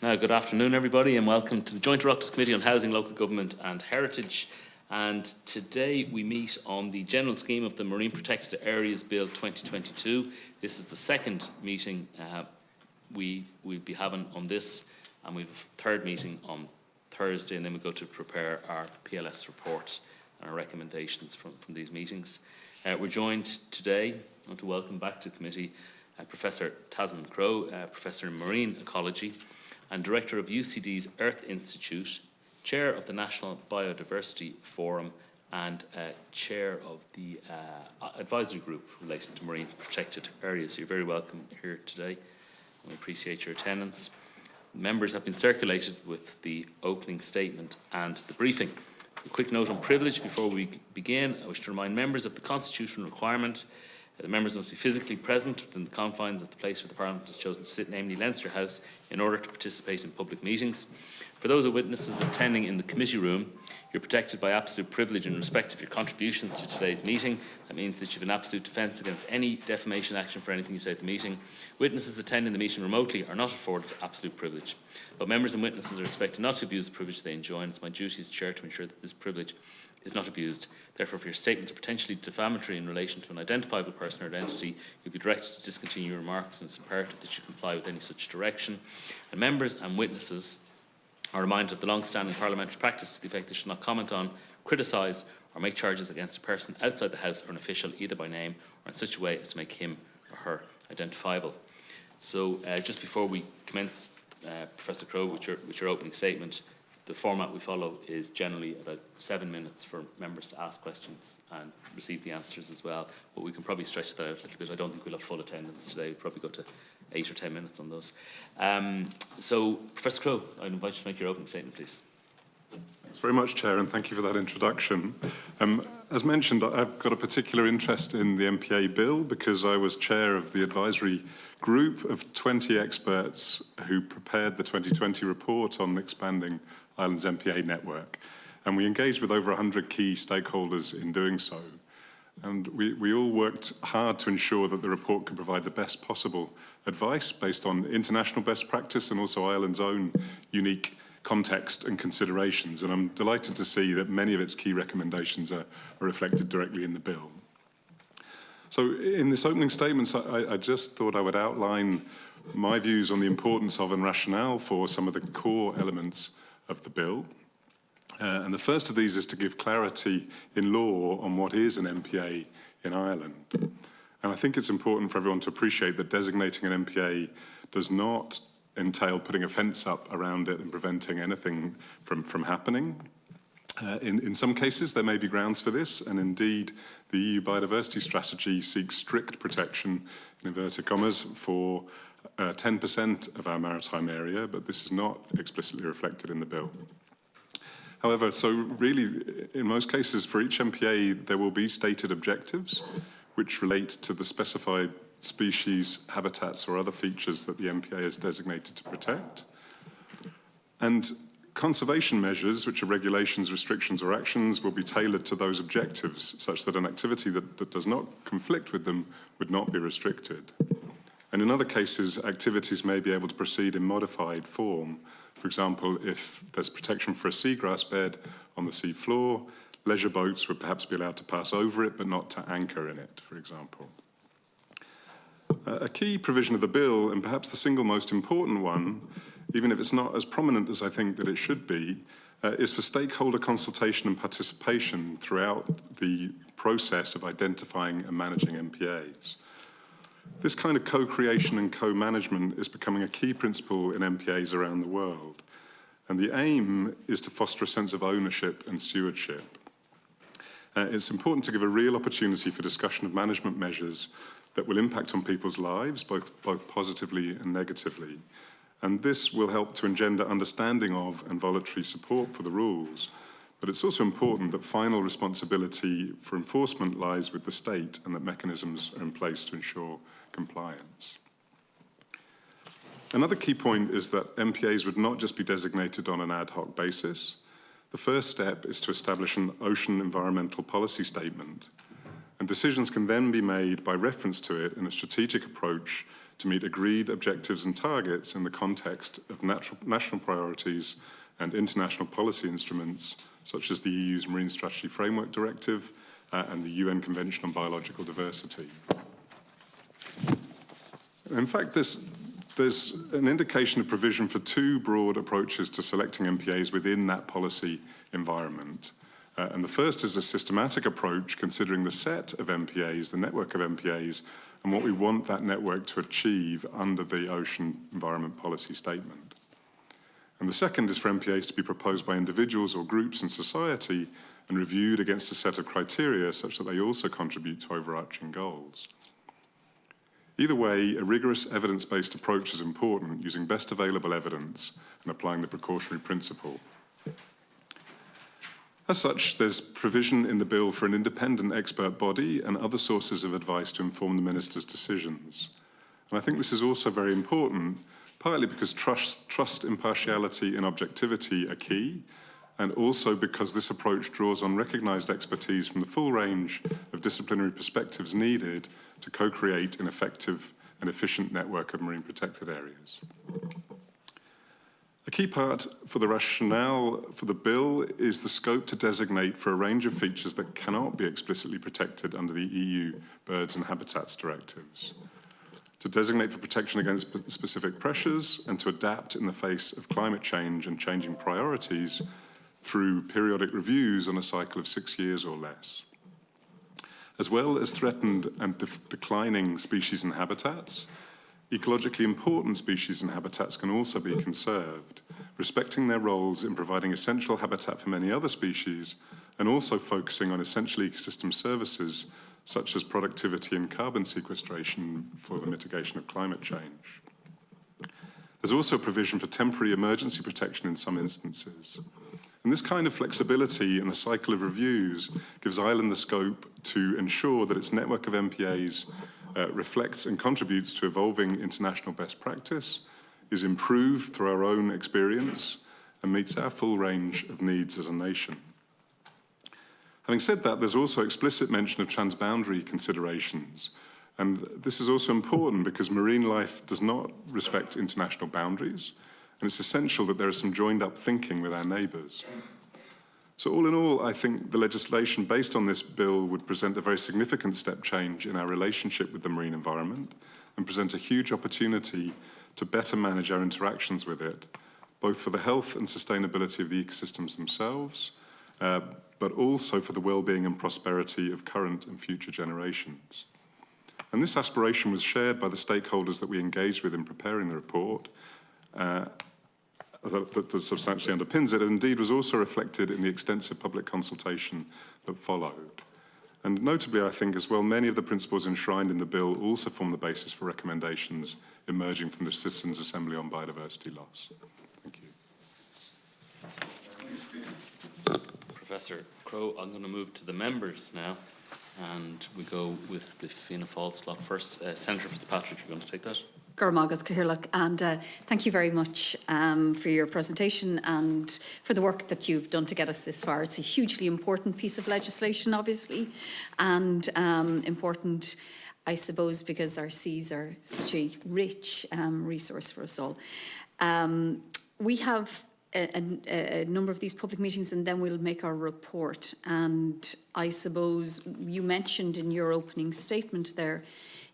Good afternoon, everybody, and welcome to the Joint Oireachtas Committee on Housing, Local Government and Heritage. And today we meet on the general scheme of the Marine Protected Areas Bill 2022. This is the second meeting we'll be having on this, and we have a third meeting on Thursday, and then we go to prepare our PLS report and our recommendations from these meetings. We're joined today, I want to welcome back to committee Professor Tasman Crowe, Professor in Marine Ecology and Director of UCD's Earth Institute, Chair of the National Biodiversity Forum and Chair of the Advisory Group related to Marine Protected Areas. You're very welcome here today, and we appreciate your attendance. Members have been circulated with the opening statement and the briefing. A quick note on privilege before we begin. I wish to remind members of the constitutional requirement. The members must be physically present within the confines of the place where the Parliament has chosen to sit, namely Leinster House, in order to participate in public meetings. For those witnesses attending in the committee room, you're protected by absolute privilege in respect of your contributions to today's meeting. That means that you have an absolute defence against any defamation action for anything you say at the meeting. Witnesses attending the meeting remotely are not afforded absolute privilege, but members and witnesses are expected not to abuse the privilege they enjoy, and it's my duty as Chair to ensure that this privilege is not abused. Therefore, if your statements are potentially defamatory in relation to an identifiable person or identity, you'll be directed to discontinue your remarks, and it's imperative that you comply with any such direction. And members and witnesses are reminded of the long-standing parliamentary practice to the effect they should not comment on, criticise or make charges against a person outside the House or an official, either by name or in such a way as to make him or her identifiable. So just before we commence, Professor Crowe, with your opening statement, the format we follow is generally about 7 minutes for members to ask questions and receive the answers as well. But we can probably stretch that out a little bit. I don't think we'll have full attendance today. We'll probably go to 8 or 10 minutes on those. So, Professor Crowe, I'd invite you to make your opening statement, please. Thanks very much, Chair, and thank you for that introduction. As mentioned, I've got a particular interest in the MPA bill because I was chair of the advisory group of 20 experts who prepared the 2020 report on expanding Ireland's MPA network. And we engaged with over 100 key stakeholders in doing so. And we all worked hard to ensure that the report could provide the best possible advice based on international best practice and also Ireland's own unique context and considerations. And I'm delighted to see that many of its key recommendations are reflected directly in the bill. So in this opening statement, I just thought I would outline my views on the importance of and rationale for some of the core elements of the bill. And the first of these is to give clarity in law on what is an MPA in Ireland. And I think it's important for everyone to appreciate that designating an MPA does not entail putting a fence up around it and preventing anything from happening. In some cases, there may be grounds for this, and indeed, the EU biodiversity strategy seeks strict protection, in inverted commas, for 10% of our maritime area, but this is not explicitly reflected in the bill. However, so really, in most cases, for each MPA, there will be stated objectives which relate to the specified species, habitats, or other features that the MPA is designated to protect. And conservation measures, which are regulations, restrictions, or actions, will be tailored to those objectives, such that an activity that does not conflict with them would not be restricted. And in other cases, activities may be able to proceed in modified form. For example, if there's protection for a seagrass bed on the sea floor, leisure boats would perhaps be allowed to pass over it, but not to anchor in it, for example. A key provision of the bill, and perhaps the single most important one, even if it's not as prominent as I think that it should be, is for stakeholder consultation and participation throughout the process of identifying and managing MPAs. This kind of co-creation and co-management is becoming a key principle in MPAs around the world. And the aim is to foster a sense of ownership and stewardship. It's important to give a real opportunity for discussion of management measures that will impact on people's lives, both positively and negatively. And this will help to engender understanding of and voluntary support for the rules. But it's also important that final responsibility for enforcement lies with the state and that mechanisms are in place to ensure compliance. Another key point is that MPAs would not just be designated on an ad hoc basis. The first step is to establish an ocean environmental policy statement, and decisions can then be made by reference to it in a strategic approach to meet agreed objectives and targets in the context of national priorities and international policy instruments, such as the EU's Marine Strategy Framework Directive and the UN Convention on Biological Diversity. In fact, there's an indication of provision for two broad approaches to selecting MPAs within that policy environment. And the first is a systematic approach considering the set of MPAs, the network of MPAs, and what we want that network to achieve under the Ocean Environment Policy Statement. And the second is for MPAs to be proposed by individuals or groups in society and reviewed against a set of criteria such that they also contribute to overarching goals. Either way, a rigorous evidence-based approach is important, using best available evidence and applying the precautionary principle. As such, there's provision in the bill for an independent expert body and other sources of advice to inform the minister's decisions. And I think this is also very important, partly because trust, impartiality and objectivity are key, and also because this approach draws on recognised expertise from the full range of disciplinary perspectives needed to co-create an effective and efficient network of marine protected areas. A key part for the rationale for the bill is the scope to designate for a range of features that cannot be explicitly protected under the EU Birds and Habitats directives, to designate for protection against specific pressures, and to adapt in the face of climate change and changing priorities through periodic reviews on a cycle of 6 years or less. As well as threatened and declining species and habitats, ecologically important species and habitats can also be conserved, respecting their roles in providing essential habitat for many other species and also focusing on essential ecosystem services such as productivity and carbon sequestration for the mitigation of climate change. There's also a provision for temporary emergency protection in some instances. And this kind of flexibility in the cycle of reviews gives Ireland the scope to ensure that its network of MPAs reflects and contributes to evolving international best practice, is improved through our own experience, and meets our full range of needs as a nation. Having said that, there's also explicit mention of transboundary considerations. And this is also important because marine life does not respect international boundaries, and it's essential that there is some joined-up thinking with our neighbours. So all in all, I think the legislation based on this bill would present a very significant step change in our relationship with the marine environment and present a huge opportunity to better manage our interactions with it, both for the health and sustainability of the ecosystems themselves, but also for the well-being and prosperity of current and future generations. And this aspiration was shared by the stakeholders that we engaged with in preparing the report, that substantially underpins it, and indeed was also reflected in the extensive public consultation that followed. And notably, I think as well, many of the principles enshrined in the bill also form the basis for recommendations emerging from the Citizens' Assembly on Biodiversity Loss. Thank you. Professor Crowe, I'm going to move to the members now, and we go with the Fianna Fáil slot first. Senator Fitzpatrick, you're going to take that? And thank you very much for your presentation and for the work that you've done to get us this far. It's a hugely important piece of legislation, obviously, and important, I suppose, because our seas are such a rich resource for us all. We have a number of these public meetings, and then we'll make our report. And I suppose you mentioned in your opening statement there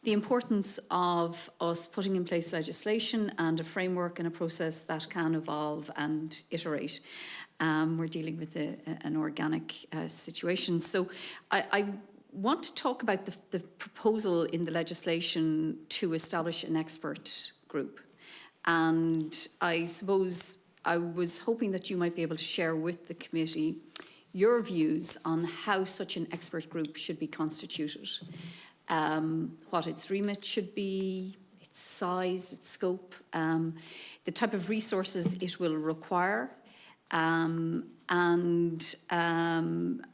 the importance of us putting in place legislation and a framework and a process that can evolve and iterate. We're dealing with an organic situation. So I want to talk about the proposal in the legislation to establish an expert group. And I suppose I was hoping that you might be able to share with the committee your views on how such an expert group should be constituted. What its remit should be, its size, its scope, the type of resources it will require. I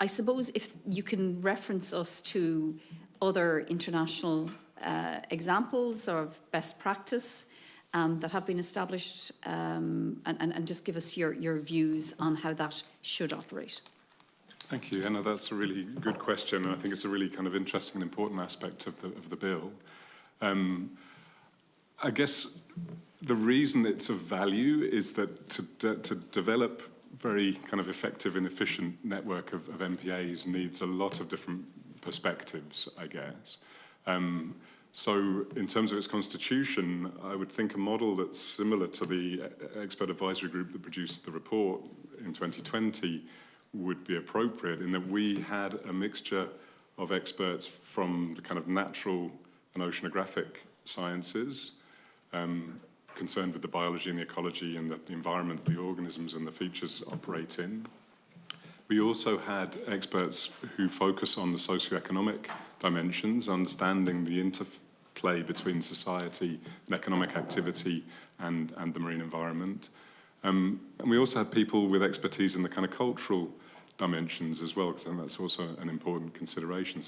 suppose if you can reference us to other international examples of best practice that have been established, and just give us your views on how that should operate. Thank you. Anna, that's a really good question, and I think it's a really kind of interesting and important aspect of the bill. I guess the reason it's of value is that to develop very kind of effective and efficient network of MPAs needs a lot of different perspectives, I guess. So in terms of its constitution, I would think a model that's similar to the expert advisory group that produced the report in 2020 would be appropriate, in that we had a mixture of experts from the kind of natural and oceanographic sciences, concerned with the biology and the ecology and the environment the organisms and the features operate in. We also had experts who focus on the socioeconomic dimensions, understanding the interplay between society and economic activity and the marine environment. And we also had people with expertise in the kind of cultural dimensions as well, because I think that's also an important consideration.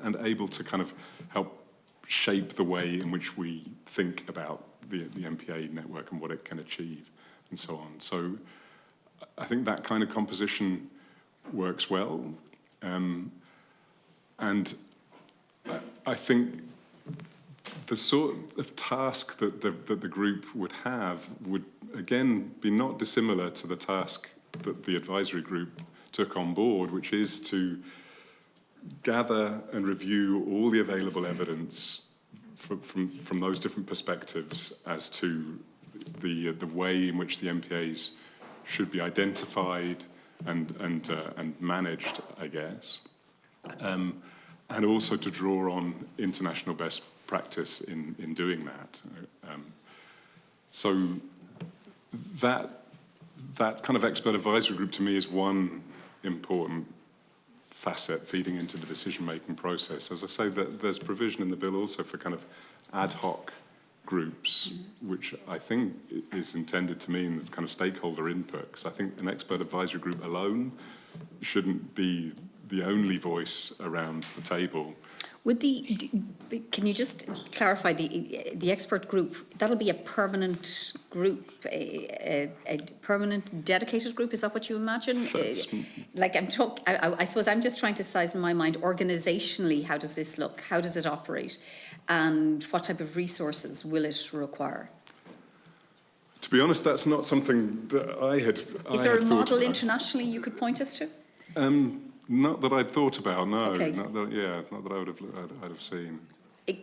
And able to kind of help shape the way in which we think about the MPA network and what it can achieve and so on. So I think that kind of composition works well. And I think the sort of task that the group would have would, again, be not dissimilar to the task that the advisory group took on board, which is to gather and review all the available evidence from those different perspectives as to the way in which the MPAs should be identified and managed, I guess, and also to draw on international best practice in doing that. So that kind of expert advisory group to me is one important facet feeding into the decision-making process. As I say, that there's provision in the bill also for kind of ad hoc groups, which I think is intended to mean kind of stakeholder input, because I think an expert advisory group alone shouldn't be the only voice around the table. Can you just clarify the expert group? That'll be a permanent group, a permanent dedicated group. Is that what you imagine? I suppose I'm just trying to size in my mind organisationally. How does this look? How does it operate? And what type of resources will it require? To be honest, that's not something that I had. Is there a model internationally you could point us to? Not that I'd thought about, no. Okay. Not that I'd have seen.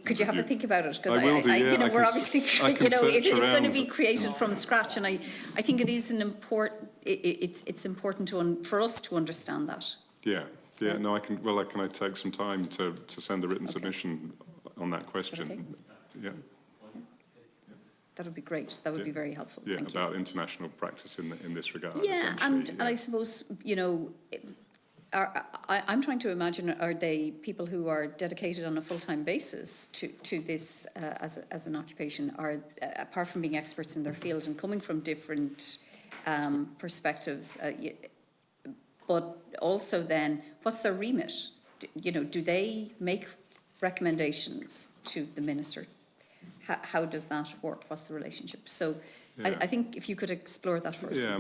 Could you have a think about it? Because we're obviously, it's going to be created from scratch, and I think it is an important. It's important for us to understand that. Yeah. No, I can. Well, can I take some time to send a written submission on that question? Okay. Yeah. That would be great. That would be very helpful. Yeah, Thank about you. international practice in this regard. Yeah, and I suppose I'm trying to imagine, are they people who are dedicated on a full-time basis to this as an occupation, are apart from being experts in their field and coming from different perspectives, but also then what's their remit? Do they make recommendations to the minister? How does that work? What's the relationship? So yeah. I think if you could explore that for us. Yeah,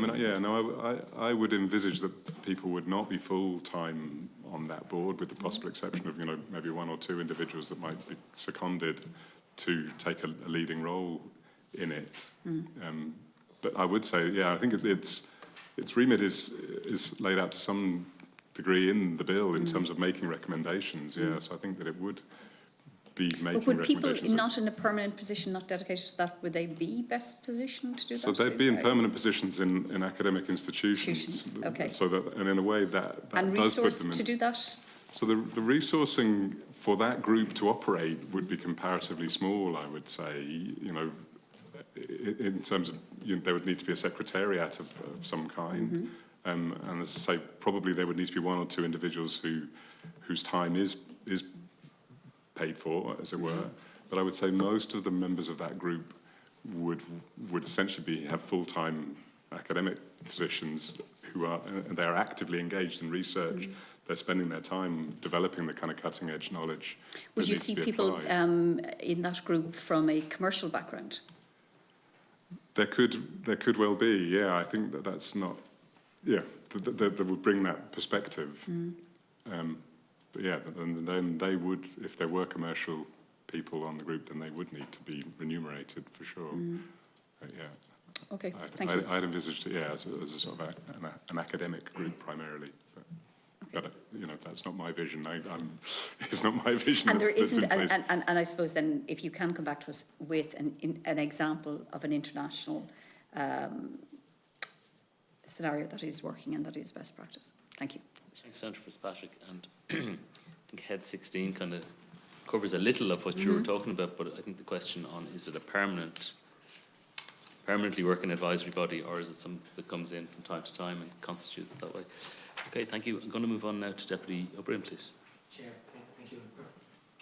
I would envisage that people would not be full-time on that board, with the possible exception of, maybe one or two individuals that might be seconded to take a leading role in it. But I would say, I think its remit is laid out to some degree in the bill in terms of making recommendations. Yeah, so I think that it would be making but would people recommendations. Not in a permanent position, not dedicated to that, would they be best positioned to do that? So they'd be in permanent positions in academic institutions. Okay. So that, and in a way that and does put them in. And resource to do that? So the resourcing for that group to operate would be comparatively small, I would say. In terms of, there would need to be a secretariat of some kind. And as I say, probably there would need to be one or two individuals whose time is paid for, as it were. But I would say most of the members of that group would essentially have full-time academic positions and they're actively engaged in research. They're spending their time developing the kind of cutting-edge knowledge. Would you see people in that group from a commercial background? There could well be, yeah. I think that's not, that would bring that perspective. But yeah, and then they would, if there were commercial people on the group, then they would need to be remunerated for sure. Yeah. Okay, thank you. I'd envisaged it, as a sort of an academic group primarily. But that's not my vision. It's not my vision. And there that's isn't, in place. and I suppose then, if you can come back to us with an example of an international scenario that is working and that is best practice. Thank you. Thanks, Senator Fitzpatrick. And I think Head 16 kind of covers a little of what you were talking about, but I think the question on, is it a permanently working advisory body, or is it something that comes in from time to time and constitutes it that way? Okay, thank you. I'm going to move on now to Deputy O'Brien, please. Chair, thank you.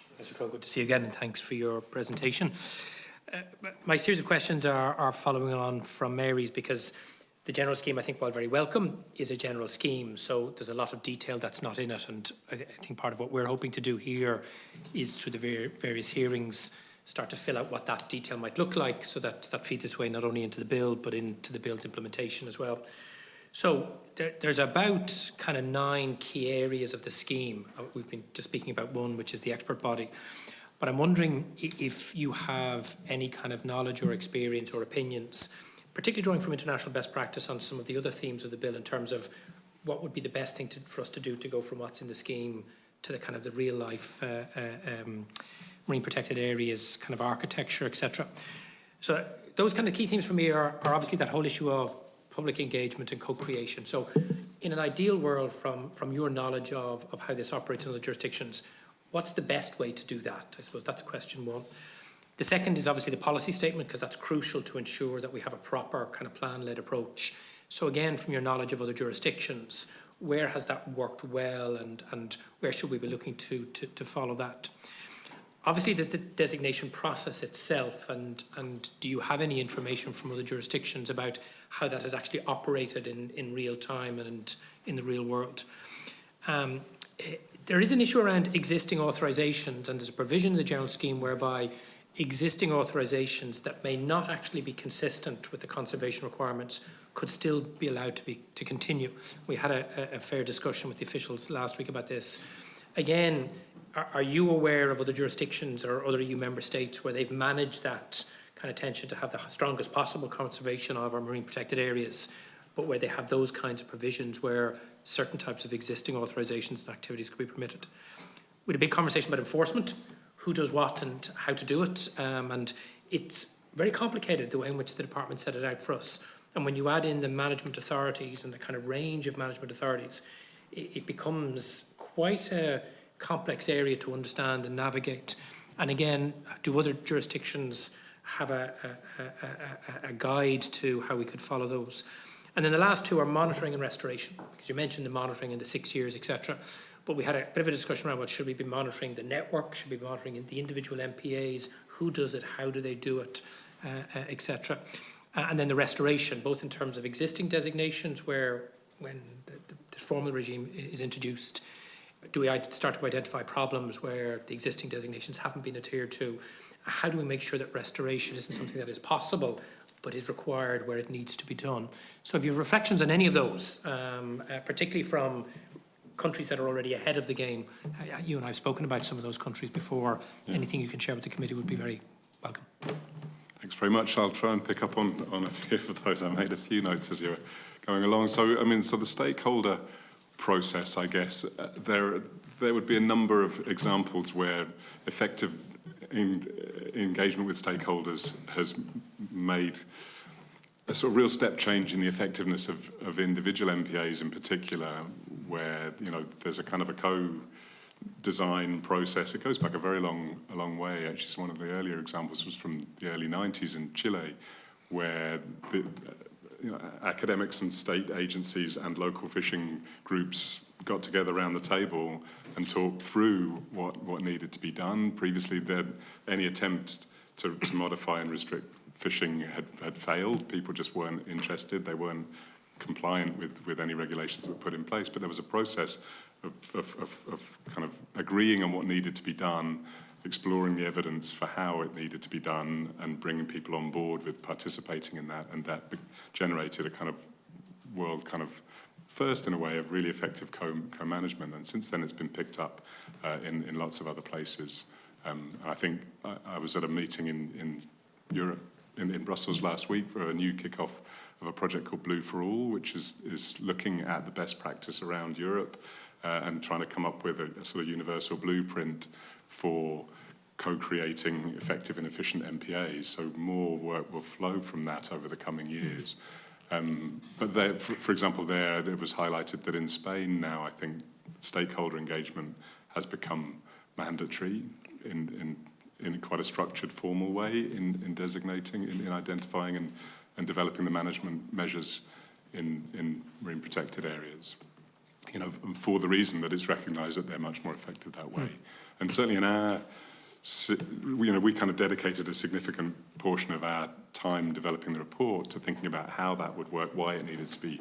Professor Crowe, good to see you again, and thanks for your presentation. My series of questions are following on from Mary's, because the general scheme, I think, while very welcome, is a general scheme. So there's a lot of detail that's not in it. And I think part of what we're hoping to do here is, through the various hearings, start to fill out what that detail might look like, so that that feeds its way not only into the bill, but into the bill's implementation as well. So there's about kind of 9 key areas of the scheme. We've been just speaking about one, which is the expert body. But I'm wondering if you have any kind of knowledge or experience or opinions, particularly drawing from international best practice, on some of the other themes of the bill, in terms of what would be the best thing for us to do to go from what's in the scheme to the kind of the real life marine protected areas kind of architecture, etc. So those kind of key themes for me are obviously that whole issue of public engagement and co-creation. So in an ideal world, from your knowledge of how this operates in other jurisdictions, what's the best way to do that? I suppose that's question one. The second is obviously the policy statement, because that's crucial to ensure that we have a proper kind of plan-led approach. So again, from your knowledge of other jurisdictions, where has that worked well, and where should we be looking to follow that? Obviously, there's the designation process itself, and do you have any information from other jurisdictions about how that has actually operated in real time and in the real world? There is an issue around existing authorisations, and there's a provision in the general scheme whereby existing authorisations that may not actually be consistent with the conservation requirements could still be allowed to continue. We had a fair discussion with the officials last week about this. Again, are you aware of other jurisdictions or other EU member states where they've managed that kind of tension to have the strongest possible conservation of our marine protected areas, but where they have those kinds of provisions where certain types of existing authorisations and activities could be permitted? We had a big conversation about enforcement, who does what and how to do it, and it's very complicated the way in which the department set it out for us. And when you add in the management authorities and the kind of range of management authorities, it becomes quite a complex area to understand and navigate. And again, do other jurisdictions have a guide to how we could follow those? And then the last two are monitoring and restoration, because you mentioned the monitoring in the 6 years, etc. But we had a bit of a discussion around, what should we be monitoring? The network, should we be monitoring the individual MPAs? Who does it? How do they do it? Etc. And then the restoration, both in terms of existing designations, where when the formal regime is introduced, do we start to identify problems where the existing designations haven't been adhered to? How do we make sure that restoration isn't something that is possible, but is required where it needs to be done? So if you have reflections on any of those, particularly from countries that are already ahead of the game, you and I have spoken about some of those countries before, anything you can share with the committee would be very welcome. Thanks very much. I'll try and pick up on a few of those. I made a few notes as you were going along. So, so the stakeholder process, I guess, there would be a number of examples where effective engagement with stakeholders has made a sort of real step change in the effectiveness of individual MPAs in particular, where there's a kind of a co-design process. It goes back a very long way. Actually, one of the earlier examples was from the early 90s in Chile, where academics and state agencies and local fishing groups got together around the table and talked through what needed to be done. Previously, any attempt to modify and restrict fishing had failed. People just weren't interested. They weren't compliant with any regulations that were put in place. But there was a process of kind of agreeing on what needed to be done, exploring the evidence for how it needed to be done, and bringing people on board with participating in that. And that generated a kind of world kind of first, in a way, of really effective co-management. And since then, it's been picked up in lots of other places And I think I was at a meeting in Europe, in Brussels last week for a new kick-off of a project called Blue for All, which is looking at the best practice around Europe and trying to come up with a sort of universal blueprint for co-creating effective and efficient MPAs. So more work will flow from that over the coming years. But there, for example, it was highlighted that in Spain now, I think stakeholder engagement has become mandatory in quite a structured, formal way in designating, in identifying and developing the management measures in marine protected areas. You know, for the reason that it's recognised that they're much more effective that way. And certainly in our, we kind of dedicated a significant portion of our time developing the report to thinking about how that would work, why it needed to be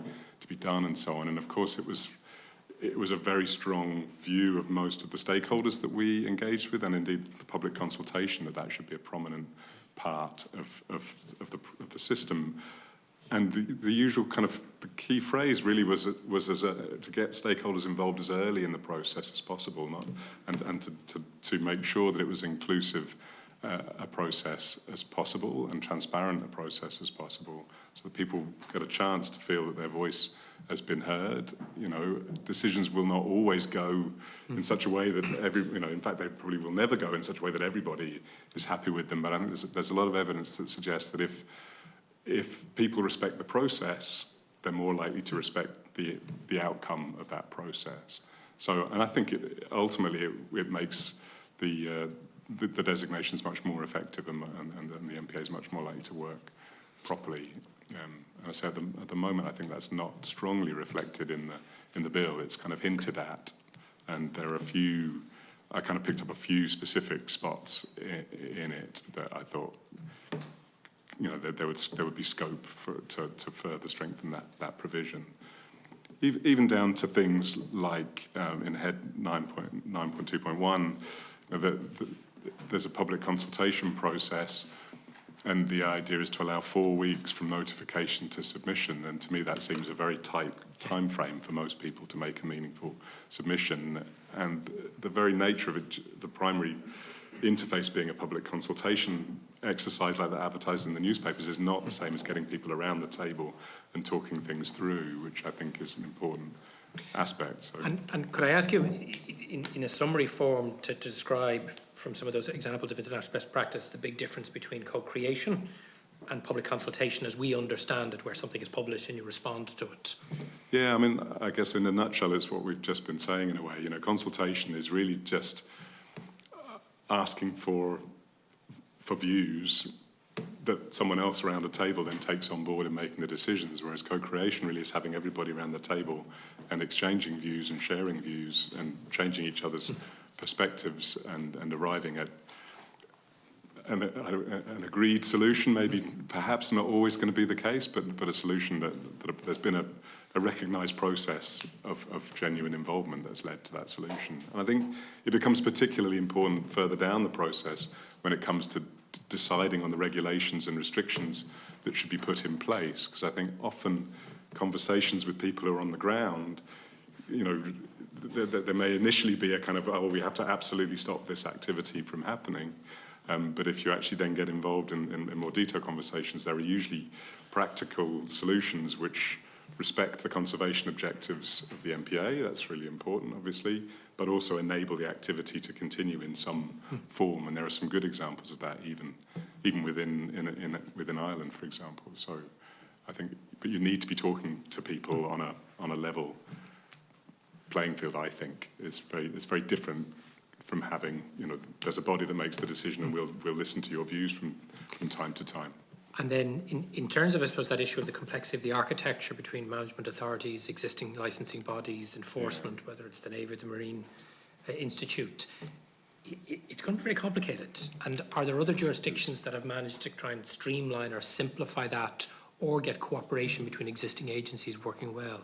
done, and so on. And of course, it was a very strong view of most of the stakeholders that we engaged with, and indeed the public consultation, that should be a prominent part of the system. And the usual kind of the key phrase really was to get stakeholders involved as early in the process as possible, and to make sure that it was inclusive a process as possible and transparent a process as possible, so that people get a chance to feel that their voice has been heard. You know, decisions will not always go in such a way that in fact, they probably will never go in such a way that everybody is happy with them. But I think there's a lot of evidence that suggests that if people respect the process, they're more likely to respect the outcome of that process. So, and I think ultimately it makes the designations much more effective, and the MPA is much more likely to work properly. And I say at the moment, I think that's not strongly reflected in the bill. It's kind of hinted at, and there are I kind of picked up a few specific spots in it that I thought, that there would be scope to further strengthen that provision. Even down to things like in head 9.2.1, there's a public consultation process, and the idea is to allow 4 weeks from notification to submission. And to me, that seems a very tight time frame for most people to make a meaningful submission. And the very nature of it, the primary interface being a public consultation exercise like that advertised in the newspapers, is not the same as getting people around the table and talking things through, which I think is an important aspect. So. And could I ask you, in a summary form, to describe from some of those examples of international best practice the big difference between co-creation and public consultation as we understand it, where something is published and you respond to it? Yeah, I mean, I guess in a nutshell it's what we've just been saying in a way. Consultation is really just asking for views that someone else around a table then takes on board in making the decisions, whereas co-creation really is having everybody around the table and exchanging views and sharing views and changing each other's perspectives and arriving at an agreed solution. Maybe perhaps not always going to be the case, but a solution that there's been a recognised process of genuine involvement that's led to that solution. And I think it becomes particularly important further down the process when it comes to deciding on the regulations and restrictions that should be put in place, because I think often conversations with people who are on the ground, there may initially be a kind of, we have to absolutely stop this activity from happening. But if you actually then get involved in more detailed conversations, there are usually practical solutions which respect the conservation objectives of the MPA. That's really important, obviously, but also enable the activity to continue in some form. And there are some good examples of that, even within Ireland, for example. So I think, but you need to be talking to people on a level playing field. I think it's very different from having, there's a body that makes the decision, and we'll listen to your views from time to time. And then in terms of, I suppose, that issue of the complexity of the architecture between management authorities, existing licensing bodies, enforcement, whether it's the Navy or the Marine Institute, it's going to be very complicated. And are there other jurisdictions that have managed to try and streamline or simplify that, or get cooperation between existing agencies working well?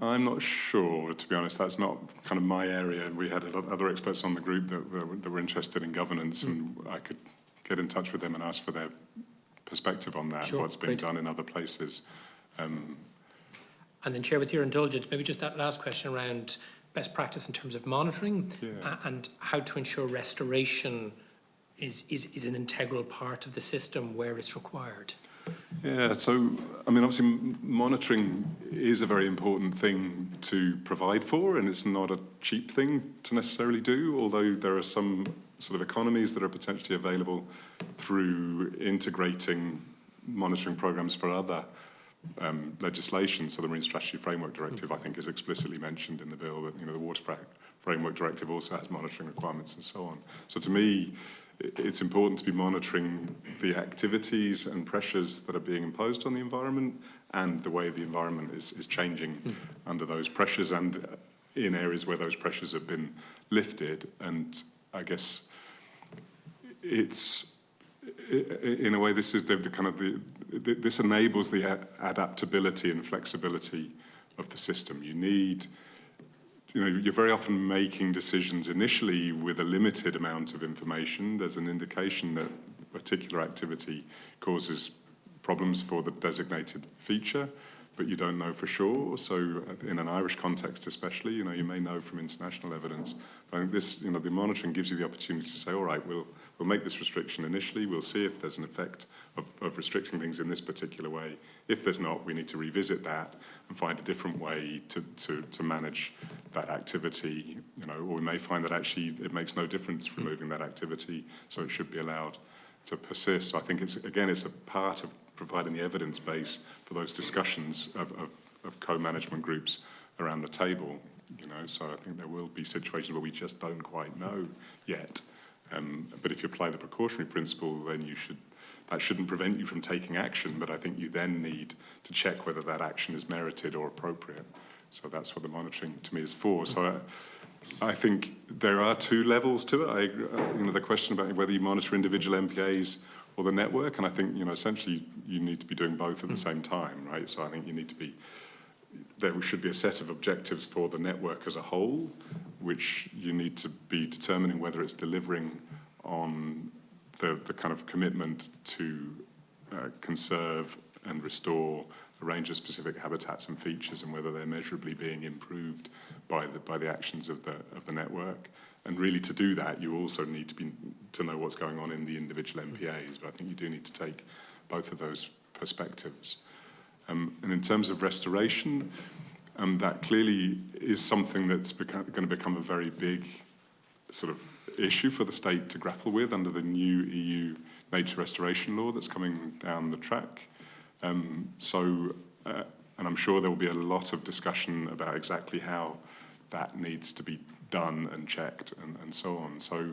I'm not sure, to be honest. That's not kind of my area. We had other experts on the group that were interested in governance, and I could get in touch with them and ask for their perspective on that, what's being done in other places. And then, Chair, with your indulgence, maybe just that last question around best practice in terms of monitoring and how to ensure restoration is an integral part of the system where it's required. Yeah, so, I mean, obviously monitoring is a very important thing to provide for, and it's not a cheap thing to necessarily do, although there are some sort of economies that are potentially available through integrating monitoring programs for other legislation. So the Marine Strategy Framework Directive, I think, is explicitly mentioned in the bill, but, you know, the Water Framework Directive also has monitoring requirements and so on. So to me, it's important to be monitoring the activities and pressures that are being imposed on the environment and the way the environment is changing under those pressures and in areas where those pressures have been lifted. And I guess it's, in a way, this is the kind of this enables the adaptability and flexibility of the system. You need, you know, you're very often making decisions initially with a limited amount of information. There's an indication that a particular activity causes problems for the designated feature, but you don't know for sure. So in an Irish context especially, you know, you may know from international evidence. But I think this, you know, the monitoring gives you the opportunity to say, all right, we'll make this restriction initially. We'll see if there's an effect of restricting things in this particular way. If there's not, we need to revisit that and find a different way to manage that activity. You know, or we may find that actually it makes no difference removing that activity, so it should be allowed to persist. So I think it's a part of providing the evidence base for those discussions of co-management groups around the table. You know, so I think there will be situations where we just don't quite know yet. But if you apply the precautionary principle, then that shouldn't prevent you from taking action, but I think you then need to check whether that action is merited or appropriate. So that's what the monitoring, to me, is for. So I think there are two levels to it. You know, the question about whether you monitor individual MPAs or the network, and I think, you know, essentially you need to be doing both at the same time, right? So I think you need to be, there should be a set of objectives for the network as a whole, which you need to be determining whether it's delivering on the kind of commitment to conserve and restore a range of specific habitats and features, and whether they're measurably being improved by the actions of the network. And really, to do that, you also need to know what's going on in the individual MPAs. But I think you do need to take both of those perspectives. And in terms of restoration, that clearly is something that's going to become a very big sort of issue for the state to grapple with under the new EU nature restoration law that's coming down the track. And I'm sure there will be a lot of discussion about exactly how that needs to be done and checked and so on. So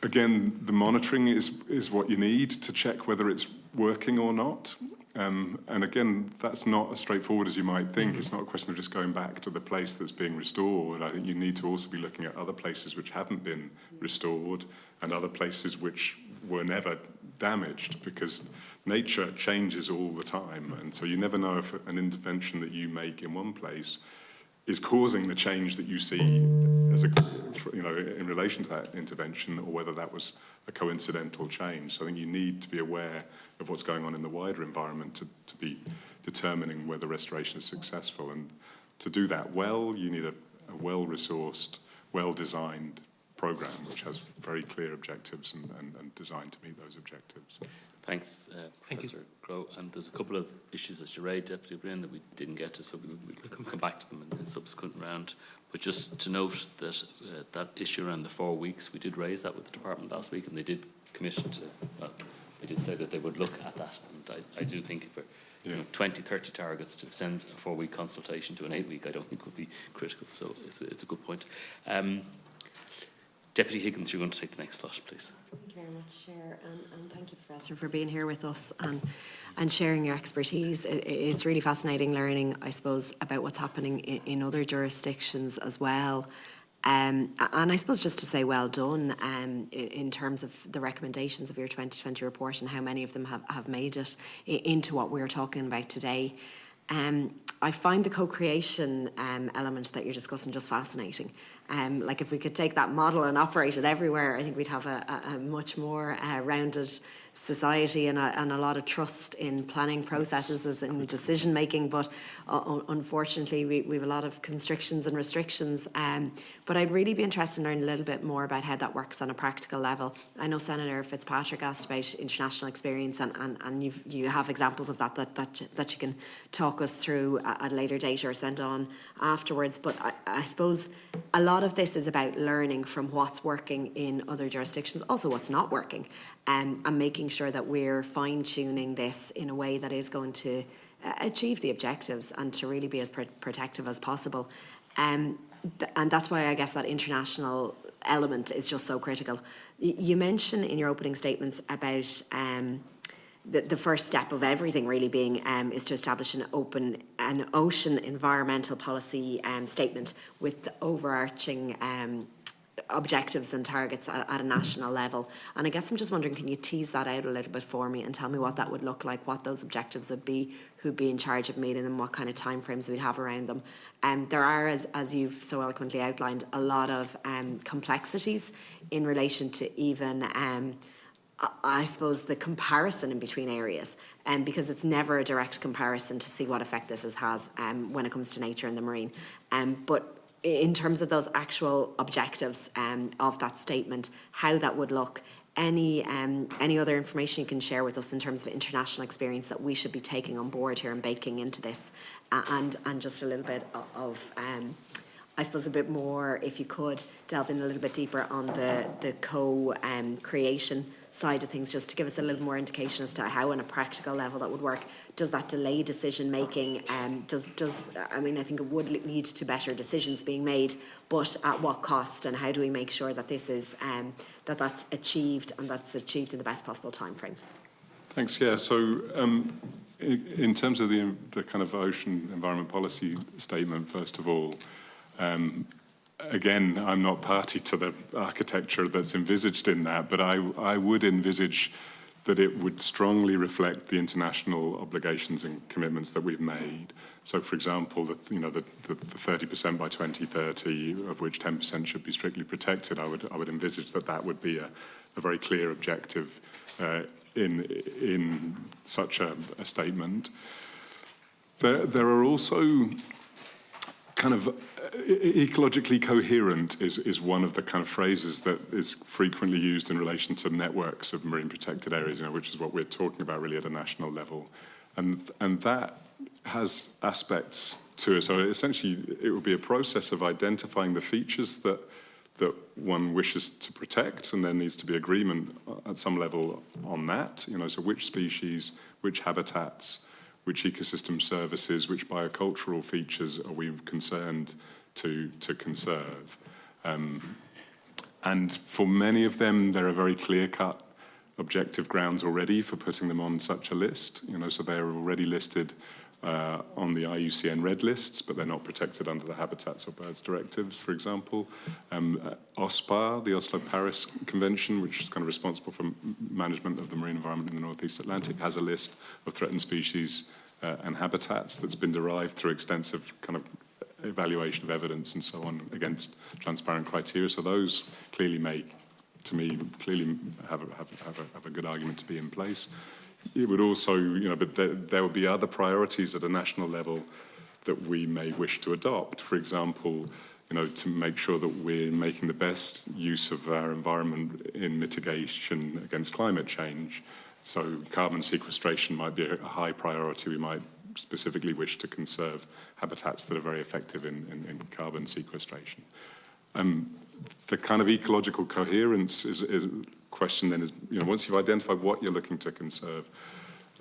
again, the monitoring is what you need to check whether it's working or not. And again, that's not as straightforward as you might think. It's not a question of just going back to the place that's being restored. I think you need to also be looking at other places which haven't been restored and other places which were never damaged, because nature changes all the time. And so you never know if an intervention that you make in one place is causing the change that you see as in relation to that intervention, or whether that was a coincidental change. So I think you need to be aware of what's going on in the wider environment to be determining whether restoration is successful. And to do that well, you need a well-resourced, well-designed programme which has very clear objectives and designed to meet those objectives. Thanks, Professor Crowe. And there's a couple of issues that you raised, Deputy O'Brien, that we didn't get to, so we'll come back to them in a subsequent round. But just to note that that issue around the 4 weeks, we did raise that with the department last week, and they did commission to, well, they did say that they would look at that. And I do think if 20, 30 targets to send a 4-week consultation to an 8-week, I don't think would be critical. So it's a good point. Deputy Higgins, you're going to take the next slot, please. Thank you very much, Chair, and thank you, Professor, for being here with us and sharing your expertise. It's really fascinating learning, I suppose, about what's happening in other jurisdictions as well. And I suppose just to say well done in terms of the recommendations of your 2020 report and how many of them have made it into what we're talking about today. I find the co-creation element that you're discussing just fascinating. Like if we could take that model and operate it everywhere, I think we'd have a much more rounded society and a lot of trust in planning processes and decision making, but unfortunately we have a lot of constrictions and restrictions. But I'd really be interested in learning a little bit more about how that works on a practical level. I know Senator Fitzpatrick asked about international experience, and you have examples of that you can talk us through at a later date or send on afterwards. But I suppose a lot of this is about learning from what's working in other jurisdictions, also what's not working, and making sure that we're fine-tuning this in a way that is going to achieve the objectives and to really be as protective as possible. And that's why I guess that international element is just so critical. You mentioned in your opening statements about the first step of everything really being is to establish an ocean environmental policy statement with the overarching objectives and targets at a national level. And I guess I'm just wondering, can you tease that out a little bit for me and tell me what that would look like, what those objectives would be, who'd be in charge of meeting them, what kind of timeframes we'd have around them. There are, as you've so eloquently outlined, a lot of complexities in relation to even I suppose the comparison in between areas, because it's never a direct comparison to see what effect this has when it comes to nature and the marine. But in terms of those actual objectives of that statement, how that would look, any other information you can share with us in terms of international experience that we should be taking on board here and baking into this, and just a little bit of I suppose a bit more, if you could delve in a little bit deeper on the co-creation side of things, just to give us a little more indication as to how on a practical level that would work. Does that delay decision making? I mean, I think it would lead to better decisions being made, but at what cost, and how do we make sure that this is that's achieved, and that's achieved in the best possible time frame? Thanks. Yeah. So in terms of the kind of ocean environment policy statement, first of all, again, I'm not party to the architecture that's envisaged in that, but I would envisage that it would strongly reflect the international obligations and commitments that we've made. So, for example, the 30% by 2030, of which 10% should be strictly protected, I would envisage that would be a very clear objective in such a statement. There are also kind of ecologically coherent is one of the kind of phrases that is frequently used in relation to networks of marine protected areas, which is what we're talking about really at a national level, and that has aspects to it. So essentially, it would be a process of identifying the features that one wishes to protect, and there needs to be agreement at some level on that. So which species, which habitats, which ecosystem services, which biocultural features are we concerned to conserve? And for many of them, there are very clear-cut objective grounds already for putting them on such a list. So they're already listed on the IUCN red lists, but they're not protected under the Habitats or Birds directives, for example. OSPAR, the Oslo-Paris Convention, which is kind of responsible for management of the marine environment in the Northeast Atlantic, has a list of threatened species and habitats that's been derived through extensive kind of evaluation of evidence and so on against transparent criteria. So those clearly have a good argument to be in place. It would also, but there would be other priorities at a national level that we may wish to adopt. For example, to make sure that we're making the best use of our environment in mitigation against climate change. So carbon sequestration might be a high priority. We might specifically wish to conserve habitats that are very effective in carbon sequestration. The kind of ecological coherence is question then is, once you've identified what you're looking to conserve,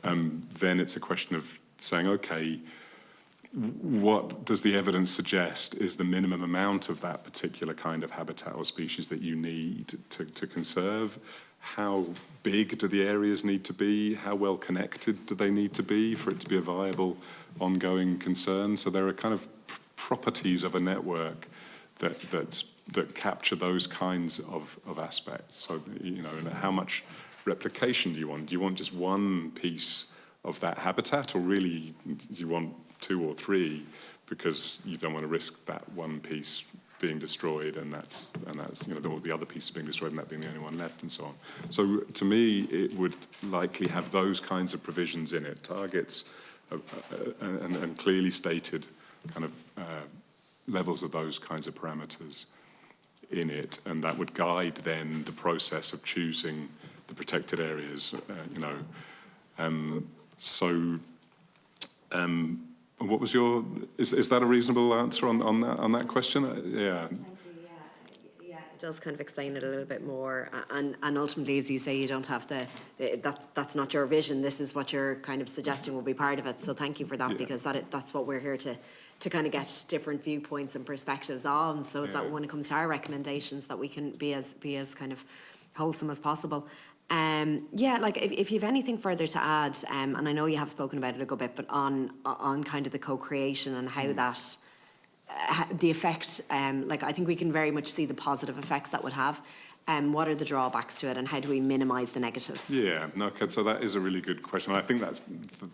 then it's a question of saying, okay, what does the evidence suggest is the minimum amount of that particular kind of habitat or species that you need to conserve? How big do the areas need to be? How well connected do they need to be for it to be a viable, ongoing concern? So there are kind of properties of a network that capture those kinds of aspects. So, and how much replication do you want? Do you want just one piece of that habitat, or really do you want two or three, because you don't want to risk that one piece being destroyed, and that's all the other pieces being destroyed, and that being the only one left, and so on. So to me, it would likely have those kinds of provisions in it, targets and clearly stated kind of levels of those kinds of parameters in it, and that would guide then the process of choosing the protected areas. What was your? Is that a reasonable answer on that question? Yeah. Thank you. Yeah, it does kind of explain it a little bit more, and ultimately, as you say, you don't have that's not your vision. This is what you're kind of suggesting will be part of it. So thank you for that, because that's what we're here to kind of get different viewpoints and perspectives on. So is that when it comes to our recommendations, that we can be as kind of wholesome as possible. Like if you have anything further to add, and I know you have spoken about it a good bit, but on kind of the co-creation and how that, the effect, like I think we can very much see the positive effects that would have. What are the drawbacks to it, and how do we minimise the negatives? Yeah, no, okay, so that is a really good question. I think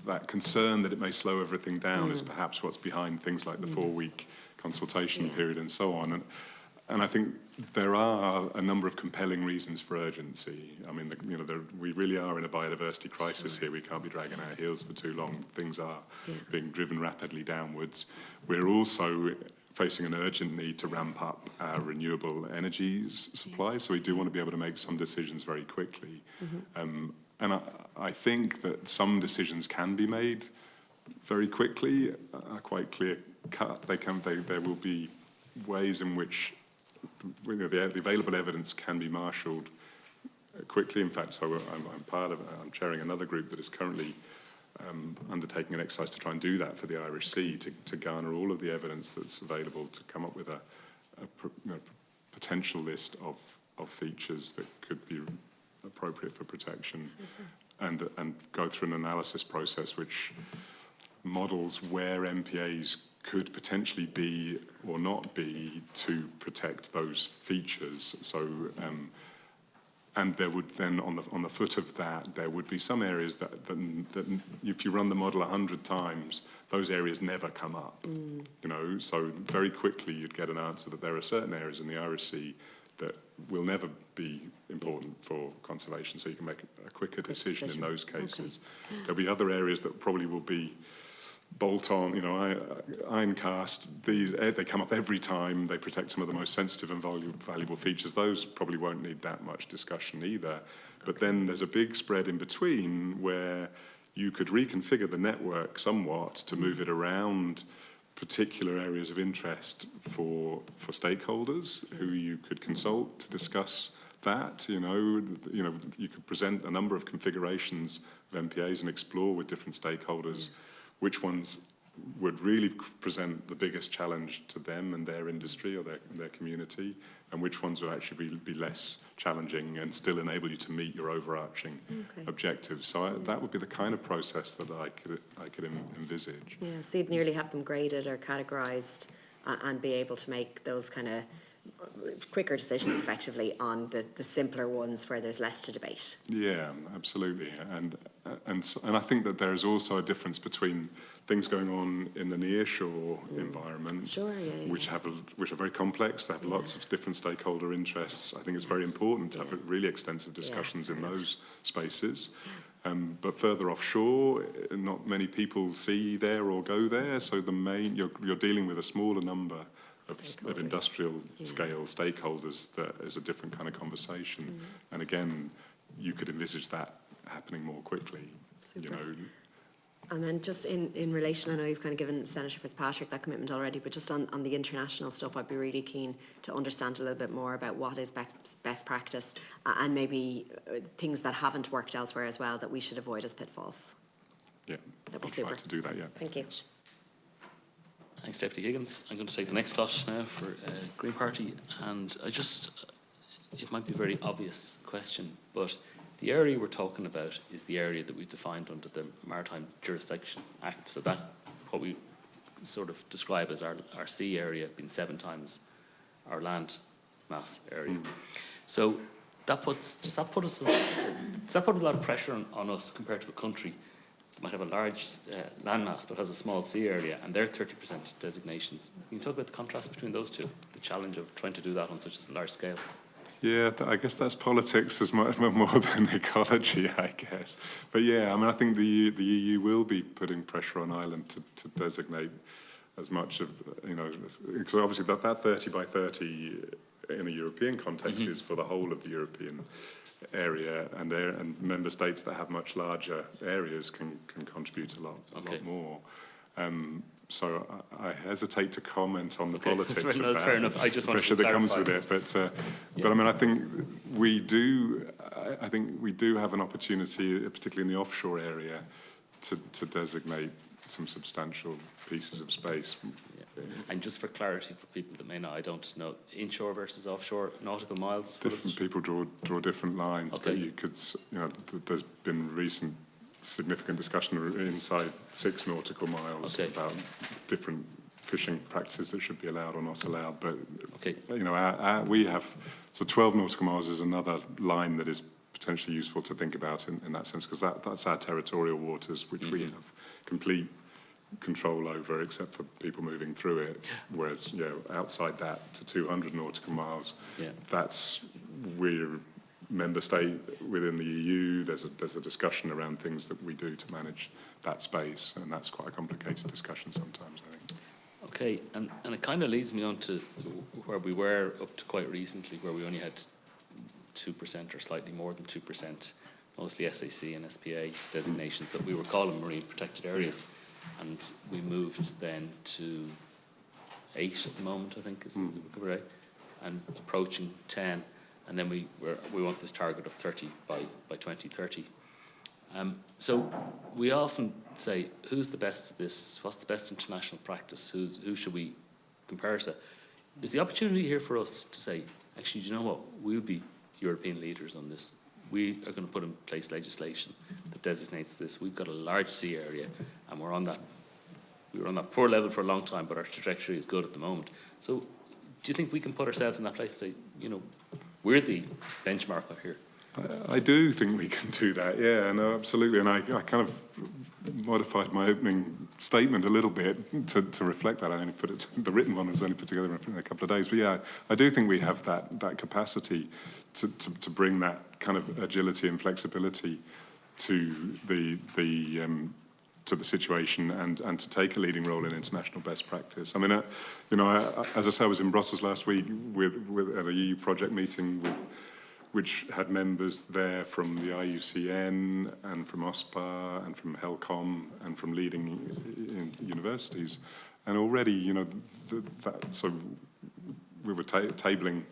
that concern that it may slow everything down is perhaps what's behind things like the 4-week consultation period and so on. And I think there are a number of compelling reasons for urgency. I mean, we really are in a biodiversity crisis here. We can't be dragging our heels for too long. Things are being driven rapidly downwards. We're also facing an urgent need to ramp up our renewable energies supply, so we do want to be able to make some decisions very quickly. And I think that some decisions can be made very quickly, quite clear cut. There will be ways in which the available evidence can be marshalled quickly. In fact, so I'm chairing another group that is currently undertaking an exercise to try and do that for the Irish Sea, to garner all of the evidence that's available to come up with a potential list of features that could be appropriate for protection, and go through an analysis process which models where MPAs could potentially be or not be to protect those features. So, and there would then, on the foot of that, there would be some areas that if you run the model 100 times, those areas never come up. So very quickly you'd get an answer that there are certain areas in the Irish Sea that will never be important for conservation. So you can make a quicker decision in those cases. Okay. There'll be other areas that probably will be bolt-on, iron cast. They come up every time. They protect some of the most sensitive and valuable features. Those probably won't need that much discussion either. But then there's a big spread in between where you could reconfigure the network somewhat to move it around particular areas of interest for stakeholders who you could consult to discuss that. You could present a number of configurations of MPAs and explore with different stakeholders which ones would really present the biggest challenge to them and their industry or their community, and which ones would actually be less challenging and still enable you to meet your overarching objectives. So that would be the kind of process that I could envisage. Yeah, so you'd nearly have them graded or categorised and be able to make those kind of quicker decisions effectively on the simpler ones where there's less to debate. Yeah, absolutely. And I think that there is also a difference between things going on in the nearshore environment, which are very complex. They have lots of different stakeholder interests. I think it's very important to have really extensive discussions in those spaces. But further offshore, not many people see there or go there. So you're dealing with a smaller number of industrial scale stakeholders. That is a different kind of conversation. And again, you could envisage that happening more quickly. And then just in relation, I know you've kind of given Senator Fitzpatrick that commitment already, but just on the international stuff, I'd be really keen to understand a little bit more about what is best practice and maybe things that haven't worked elsewhere as well that we should avoid as pitfalls. Yeah, that'd be I'll super. try to do that, Thank you. Thanks, Deputy Higgins. I'm going to take the next slot now for Green Party, and it might be a very obvious question, but the area we're talking about is the area that we've defined under the Maritime Jurisdiction Act. So that, what we sort of describe as our sea area being 7 times our land mass area. So does that put a lot of pressure on us compared to a country might have a large landmass but has a small sea area, and they're 30% designations. Can you talk about the contrast between those two, the challenge of trying to do that on such a large scale? Yeah, I guess that's politics as much more than ecology, I guess. But yeah, I mean, I think the EU will be putting pressure on Ireland to designate as much of, because obviously that 30 by 30 in a European context is for the whole of the European area, and member states that have much larger areas can contribute a lot more. So I hesitate to comment on the politics of that's fair enough. I just the pressure that comes with it. But I mean, I think we do. I think we do have an opportunity, particularly in the offshore area, to designate some substantial pieces of space. Yeah. And just for clarity for people that may not, I don't know, inshore versus offshore nautical miles. Different people draw different lines, but you could, there's been recent significant discussion inside 6 nautical miles about different fishing practices that should be allowed or not allowed. But we have 12 nautical miles is another line that is potentially useful to think about in that sense, because that's our territorial waters, which we have complete control over, except for people moving through it. Whereas outside that to 200 nautical miles, that's we're member state within the EU. There's a discussion around things that we do to manage that space, and that's quite a complicated discussion sometimes, I think. Okay, and it kind of leads me on to where we were up to quite recently, where we only had 2% or slightly more than 2%, mostly SAC and SPA designations that we were calling marine protected areas, and we moved then to 8 at the moment, I think, is the recovery rate, and approaching 10. And then we want this target of 30 by 2030. So we often say, who's the best at this? What's the best international practice? Who should we compare to? Is the opportunity here for us to say, actually, do you know what? We'll be European leaders on this. We are going to put in place legislation that designates this. We've got a large sea area, and we were on that poor level for a long time, but our trajectory is good at the moment. So do you think we can put ourselves in that place and say, we're the benchmark up here? I do think we can do that, yeah, no, absolutely. And I kind of modified my opening statement a little bit to reflect that. I only the written one was only put together in a couple of days. But yeah, I do think we have that capacity to bring that kind of agility and flexibility to the situation and to take a leading role in international best practice. I mean, as I said, I was in Brussels last week at a EU project meeting which had members there from the IUCN and from OSPA and from HELCOM and from leading universities. And already, so we were tabling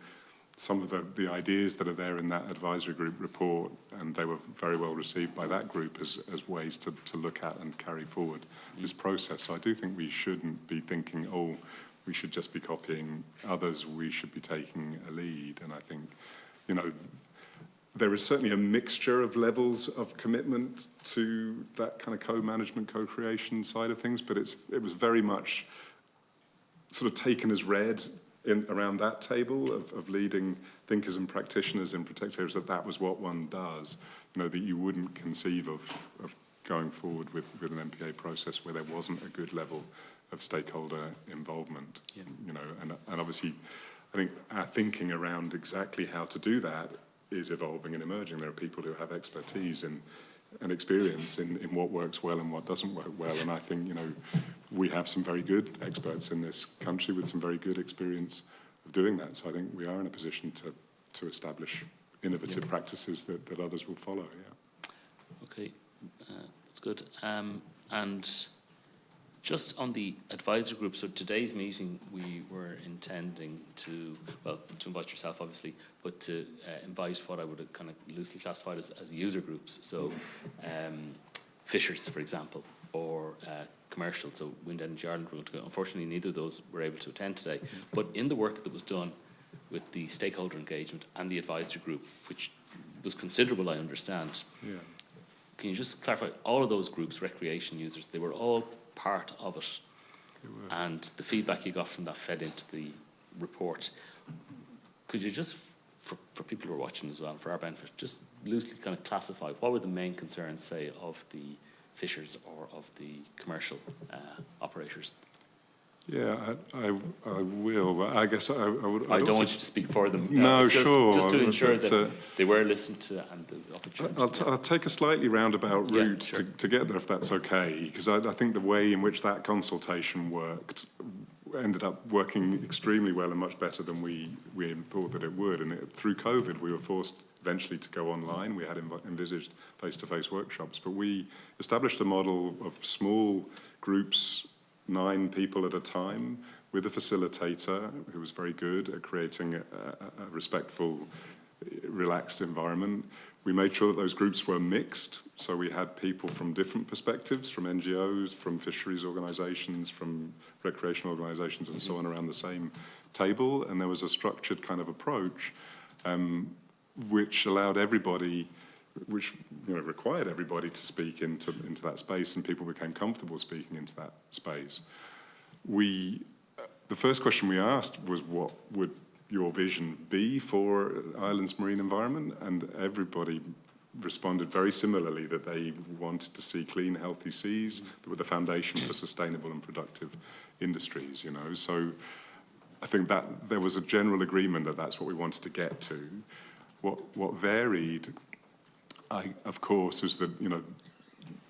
some of the ideas that are there in that advisory group report, and they were very well received by that group as ways to look at and carry forward this process. So I do think we shouldn't be thinking, we should just be copying others, we should be taking a lead. And I think, there is certainly a mixture of levels of commitment to that kind of co-management, co-creation side of things, but it was very much sort of taken as read around that table of leading thinkers and practitioners in protected areas, that was what one does, that you wouldn't conceive of going forward with an MPA process where there wasn't a good level of stakeholder involvement. And obviously I think our thinking around exactly how to do that is evolving and emerging. There are people who have expertise and experience in what works well and what doesn't work well. And I think, we have some very good experts in this country with some very good experience of doing that. So I think we are in a position to establish innovative practices that others will follow, Okay, that's good. And just on the advisory group, so today's meeting, we were intending to invite yourself, obviously, but to invite what I would kind of loosely classified as user groups. So fishers, for example, or commercial, so Wind Energy Ireland were going to go. Unfortunately, neither of those were able to attend today. But in the work that was done with the stakeholder engagement and the advisory group, which was considerable, I understand, can you just clarify, all of those groups, recreation users, they were all part of it, and the feedback you got from that fed into the report. Could you just, for people who are watching as well, for our benefit, just loosely kind of classify what were the main concerns, say, of the fishers or of the commercial operators? Yeah, I will. But I guess I would. I don't want you to speak for them. No, just, sure. Just to ensure but, that they were listened to and the opportunity. I'll take a slightly roundabout route sure. to get there, if that's okay, because I think the way in which that consultation worked ended up working extremely well and much better than we thought that it would. And through COVID, we were forced eventually to go online. We had envisaged face-to-face workshops, but we established a model of small groups, 9 people at a time, with a facilitator who was very good at creating a respectful, relaxed environment. We made sure that those groups were mixed, so we had people from different perspectives, from NGOs, from fisheries organisations, from recreational organisations, and so on, around the same table. And there was a structured kind of approach which allowed everybody, which required everybody to speak into that space, and people became comfortable speaking into that space. The first question we asked was, what would your vision be for Ireland's marine environment? And everybody responded very similarly, that they wanted to see clean, healthy seas that were the foundation for sustainable and productive industries, So I think that there was a general agreement that that's what we wanted to get to. What varied, of course, is the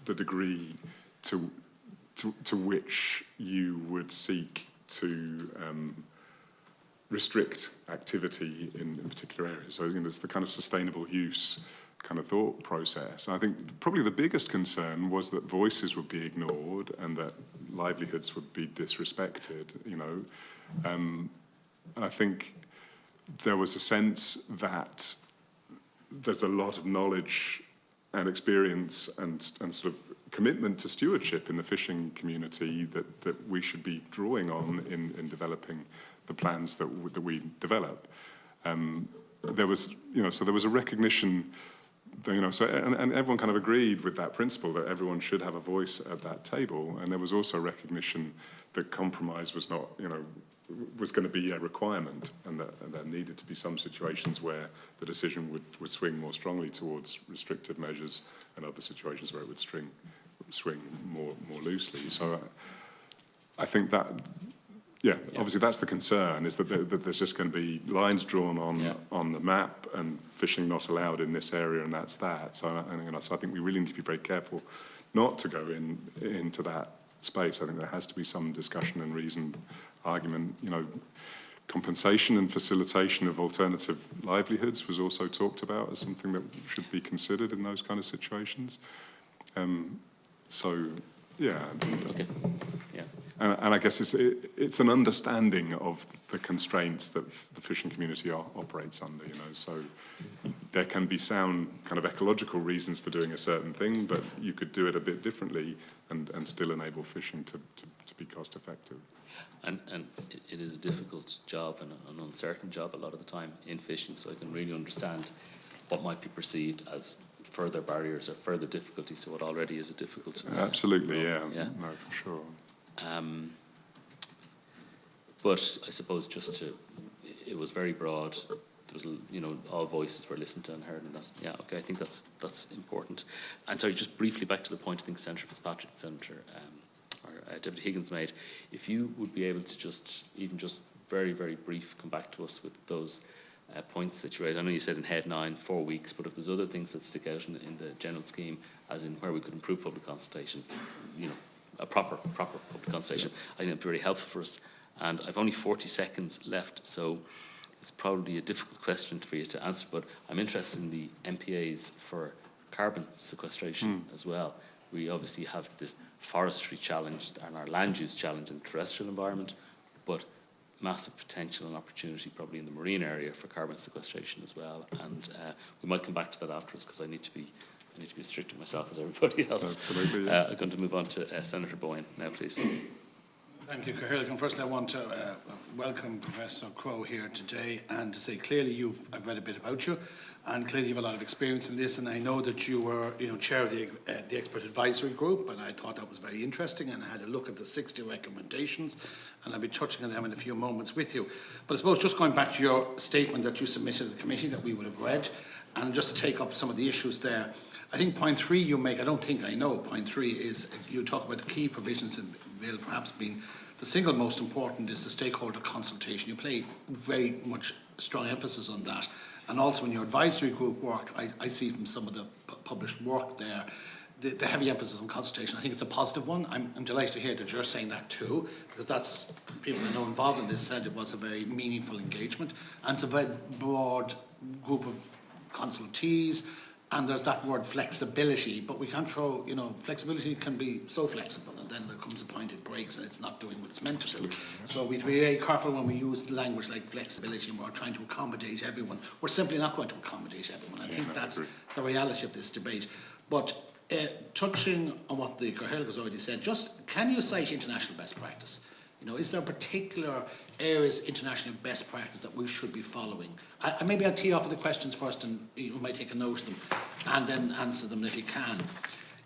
degree to which you would seek to restrict activity in particular areas. So there's the kind of sustainable use kind of thought process. And I think probably the biggest concern was that voices would be ignored and that livelihoods would be disrespected. I think there was a sense that there's a lot of knowledge and experience and sort of commitment to stewardship in the fishing community that we should be drawing on in developing the plans that we develop. There was, so there was a recognition, and everyone kind of agreed with that principle that everyone should have a voice at that table. And there was also recognition that compromise was not, was going to be a requirement, and that there needed to be some situations where the decision would swing more strongly towards restrictive measures, and other situations where it would swing more loosely. So I think that, obviously that's the concern, is that there's just going to be lines drawn on the map, and fishing not allowed in this area, and that's that. So I think we really need to be very careful not to go into that space. I think there has to be some discussion and reasoned argument. Compensation and facilitation of alternative livelihoods was also talked about as something that should be considered in those kind of situations. Okay. Yeah. And I guess it's an understanding of the constraints that the fishing community operates under, So there can be sound kind of ecological reasons for doing a certain thing, but you could do it a bit differently and still enable fishing to be cost effective. And it is a difficult job and an uncertain job a lot of the time in fishing, so I can really understand what might be perceived as further barriers or further difficulties to what already is a difficult Absolutely, yeah. No, for sure. But I suppose it was very broad. There was, all voices were listened to and heard, and that. Yeah, okay. I think that's important. And sorry, just briefly back to the point I think Senator Fitzpatrick, Deputy Higgins made. If you would be able to just very, very brief, come back to us with those points that you raised. I know you said in head 9, 4 weeks, but if there's other things that stick out in the general scheme, as in where we could improve public consultation, a proper public consultation, I think that'd be very helpful for us. And I've only 40 seconds left, so it's probably a difficult question for you to answer, but I'm interested in the MPAs for carbon sequestration as well. We obviously have this forestry challenge and our land use challenge in the terrestrial environment, but massive potential and opportunity probably in the marine area for carbon sequestration as well. And we might come back to that afterwards, because I need to be strict with myself as everybody else. Absolutely. Yeah. I'm going to move on to Senator Bowen now, please. Thank you, Cahill. Firstly, I want to welcome Professor Crowe here today, and to say clearly I've read a bit about you, and clearly you have a lot of experience in this, and I know that you were chair of the expert advisory group, and I thought that was very interesting, and I had a look at the 60 recommendations, and I'll be touching on them in a few moments with you. But I suppose just going back to your statement that you submitted to the committee that we would have read, and just to take up some of the issues there, I think point 3 you make, I don't think I know, point 3 is you talk about the key provisions in the bill perhaps being the single most important is the stakeholder consultation. You play very much strong emphasis on that. And also in your advisory group work, I see from some of the published work there, the heavy emphasis on consultation. I think it's a positive one. I'm delighted to hear that you're saying that too, because that's, people I know involved in this said it was a very meaningful engagement. And it's a very broad group of consultees, and there's that word flexibility, but we can't throw, flexibility can be so flexible, and then there comes a point it breaks and it's not doing what it's meant to do. So we have to be very careful when we use language like flexibility and we're trying to accommodate everyone. We're simply not going to accommodate everyone. I think that's the reality of this debate. But touching on what the Cathaoirleach has already said, just can you cite international best practice? Is there particular areas international best practice that we should be following? Maybe I'll tee off with the questions first, and you might take a note of them and then answer them if you can.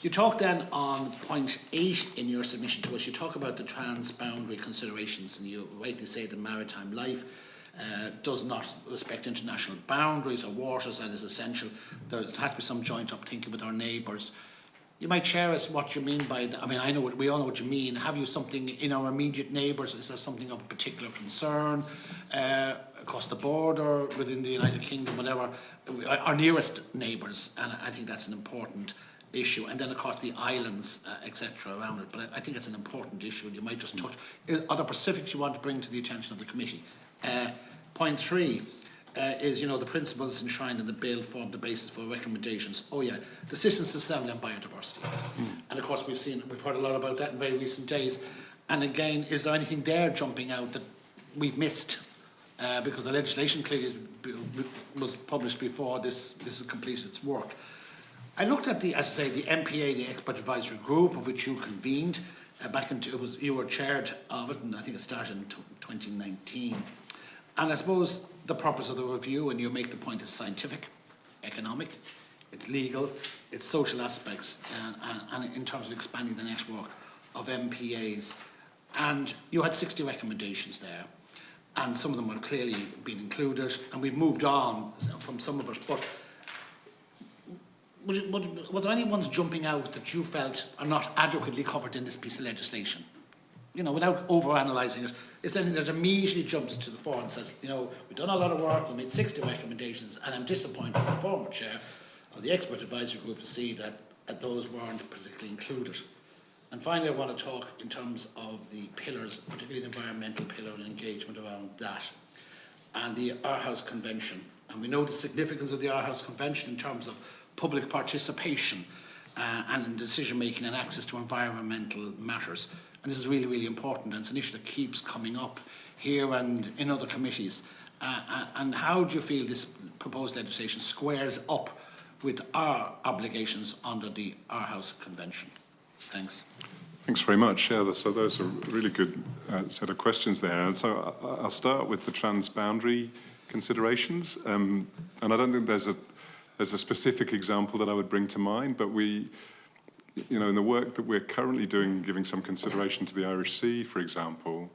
You talk then on point 8 in your submission to us, you talk about the transboundary considerations, and you rightly say that maritime life does not respect international boundaries or waters, and is essential. There has to be some joint up thinking with our neighbours. You might share us what you mean by that. I mean, we all know what you mean. Have you something in our immediate neighbours? Is there something of particular concern across the border, within the United Kingdom, whatever? Our nearest neighbours, and I think that's an important issue. And then, of course, the islands, etc., around it. But I think it's an important issue, and you might just touch. Are there specifics you want to bring to the attention of the committee? Point 3. Is, the principles enshrined in the bill form the basis for recommendations. Oh yeah, the Citizens' Assembly on Biodiversity. And of course we've heard a lot about that in very recent days. And again, is there anything there jumping out that we've missed? Because the legislation clearly was published before this has completed its work. I looked at the MPA, the Expert Advisory Group, of which you convened you were chaired of it, and I think it started in 2019. And I suppose the purpose of the review, and you make the point, is scientific, economic, it's legal, it's social aspects, and in terms of expanding the network of MPAs. And you had 60 recommendations there, and some of them are clearly being included, and we've moved on from some of it. But were there any ones jumping out that you felt are not adequately covered in this piece of legislation? Without over-analysing it, is there anything that immediately jumps to the fore and says, we've done a lot of work, we made 60 recommendations, and I'm disappointed as the former chair of the Expert Advisory Group to see that those weren't particularly included. And finally, I want to talk in terms of the pillars, particularly the environmental pillar and engagement around that, and the Aarhus Convention. And we know the significance of the Aarhus Convention in terms of public participation and in decision-making and access to environmental matters. And this is really, really important, and it's an issue that keeps coming up here and in other committees. And how do you feel this proposed legislation squares up with our obligations under the Aarhus Convention? Thanks. Thanks very much. Yeah, so those are a really good set of questions there. And so I'll start with the transboundary considerations. And I don't think there's a specific example that I would bring to mind, but in the work that we're currently doing, giving some consideration to the Irish Sea, for example,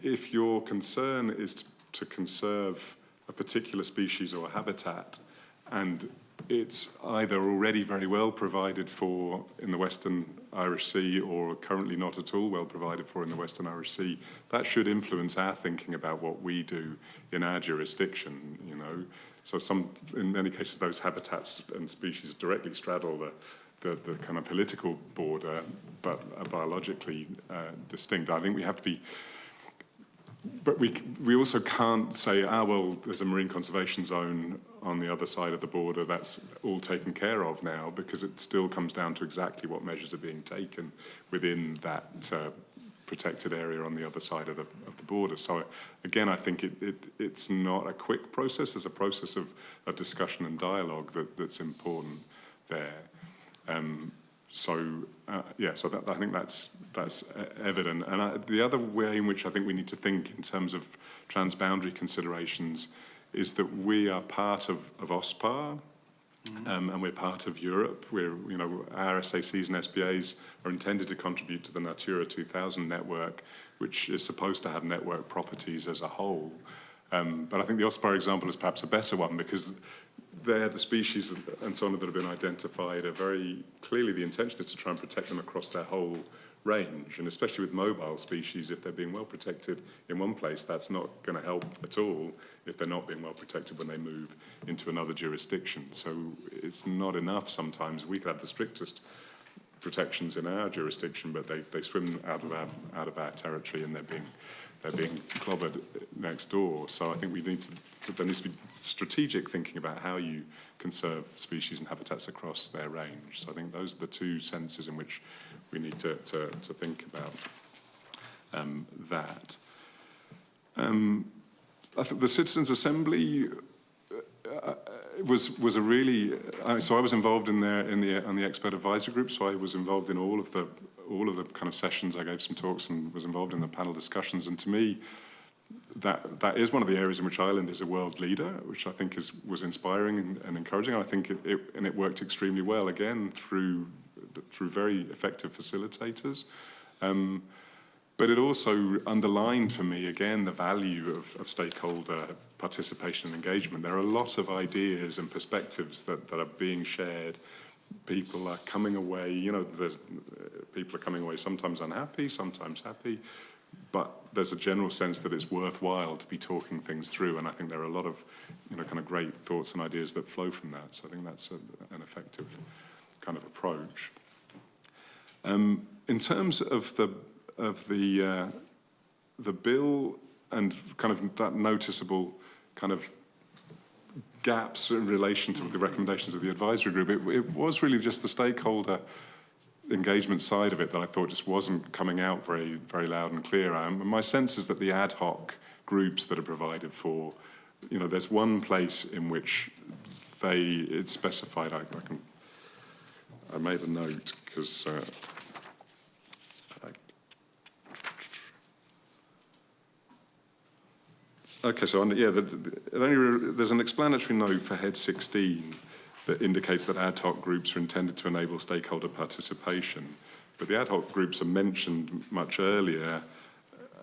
if your concern is to conserve a particular species or habitat, and it's either already very well provided for in the Western Irish Sea or currently not at all well provided for in the Western Irish Sea, that should influence our thinking about what we do in our jurisdiction, So in many cases, those habitats and species directly straddle the kind of political border, but are biologically distinct. I think we have to be, but we also can't say, there's a marine conservation zone on the other side of the border, that's all taken care of now, because it still comes down to exactly what measures are being taken within that protected area on the other side of the border. So again, I think it's not a quick process. There's a process of discussion and dialogue that's important there. So I think that's evident. And the other way in which I think we need to think in terms of transboundary considerations is that we are part of OSPAR, and we're part of Europe. Our SACs and SPAs are intended to contribute to the Natura 2000 network, which is supposed to have network properties as a whole. But I think the OSPAR example is perhaps a better one, because the species and so on that have been identified are very clearly, the intention is to try and protect them across their whole range, and especially with mobile species, if they're being well protected in one place, that's not going to help at all if they're not being well protected when they move into another jurisdiction. So it's not enough sometimes. We could have the strictest protections in our jurisdiction, but they swim out of our territory, and they're being clobbered next door. So I think we need there needs to be strategic thinking about how you conserve species and habitats across their range. So I think those are the two senses in which we need to think about that. I think the Citizens' Assembly was a really. So I was involved on the expert advisory group. So I was involved in all of the kind of sessions. I gave some talks and was involved in the panel discussions. And to me, that is one of the areas in which Ireland is a world leader, which I think was inspiring and encouraging. I think it worked extremely well again through very effective facilitators. But it also underlined for me, again, the value of stakeholder participation and engagement. There are a lot of ideas and perspectives that are being shared. People are coming away, people are coming away sometimes unhappy, sometimes happy, but there's a general sense that it's worthwhile to be talking things through, and I think there are a lot of, kind of great thoughts and ideas that flow from that. So I think that's an effective kind of approach. In terms of the bill and kind of that noticeable kind of gaps in relation to the recommendations of the advisory group, it was really just the stakeholder engagement side of it that I thought just wasn't coming out very, very loud and clear. My sense is that the ad hoc groups that are provided for, there's one place in which it's specified. I made a note because. Okay, so there's an explanatory note for Head 16 that indicates that ad hoc groups are intended to enable stakeholder participation. But the ad hoc groups are mentioned much earlier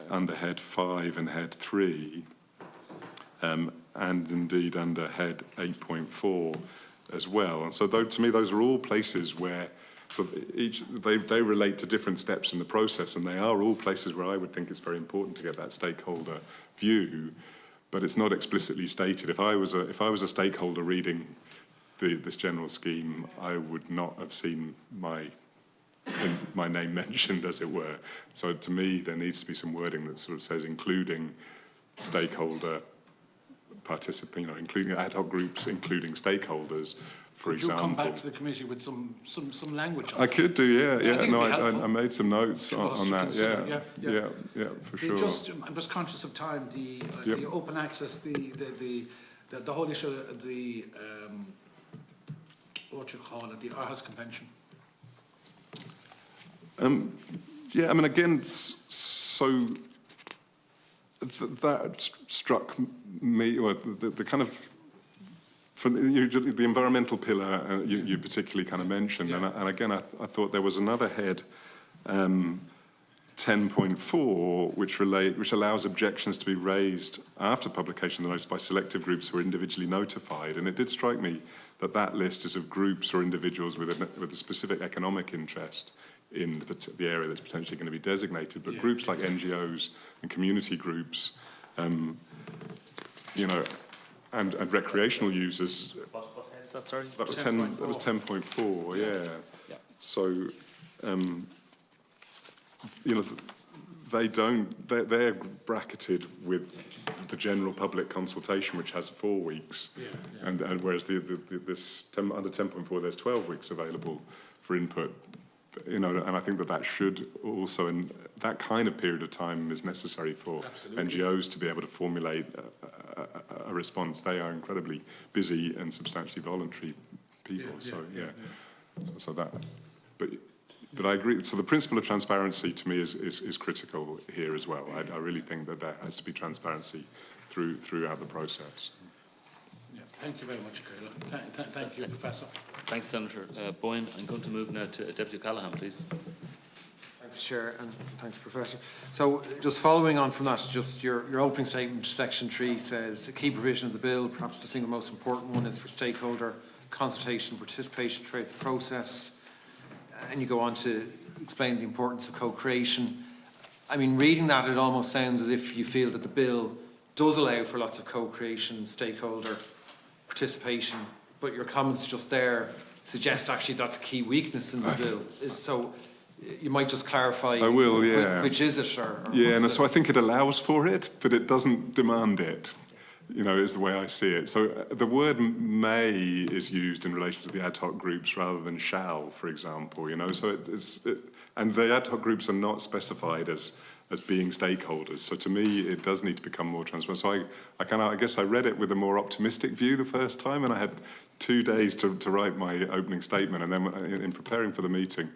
under Head 5 and Head 3, and indeed under Head 8.4 as well. And so to me, those are all places where they relate to different steps in the process, and they are all places where I would think it's very important to get that stakeholder view, but it's not explicitly stated. If I was a stakeholder reading this general scheme, I would not have seen my name mentioned, as it were. So to me, there needs to be some wording that sort of says including stakeholder participant, including ad hoc groups, including stakeholders. For example, could you come back to the committee with some language on that? I could do, yeah. I I made some notes on that. Yeah, for sure. I'm just conscious of time. The open access, the whole issue, what you call it, the Aarhus Convention. Again, so that struck me, or the kind of. The environmental pillar you particularly kind of mentioned, and again, I thought there was another head, 10.4, which allows objections to be raised after publication of the notice by selective groups who are individually notified. And it did strike me that list is of groups or individuals with a specific economic interest in the area that's potentially going to be designated. But groups like NGOs and community groups, and recreational users. What head is that, sorry? That was 10. That was 10.4. Yeah. So, they're bracketed with the general public consultation, which has 4 weeks, and whereas this under 10.4, there's 12 weeks available for input. And I think that should also, in that kind of period of time, is necessary for NGOs to be able to formulate a response. They are incredibly busy and substantially voluntary people. But I agree. So the principle of transparency to me is critical here as well. I really think that there has to be transparency throughout the process. Thank you very much, Carla. Thank you, Professor. Thanks, Senator Boyne. I'm going to move now to Deputy O'Callaghan, please. Thank Thanks, Chair, and thanks, Professor. So just following on from that, just your opening statement, Section 3 says a key provision of the bill, perhaps the single most important one, is for stakeholder consultation and participation throughout the process. And you go on to explain the importance of co-creation. I mean, reading that, it almost sounds as if you feel that the bill does allow for lots of co-creation and stakeholder participation, but your comments just there suggest actually that's a key weakness in the bill. So you might just clarify. I will, yeah. Which is it? Yeah, and so I think it allows for it, but it doesn't demand it, you know, is the way I see it. So the word may is used in relation to the ad hoc groups rather than shall, for example, you know, so and the ad hoc groups are not specified as being stakeholders. So to me, it does need to become more transparent. So I guess I read it with a more optimistic view the first time, and I had 2 days to write my opening statement, and then in preparing for the meeting,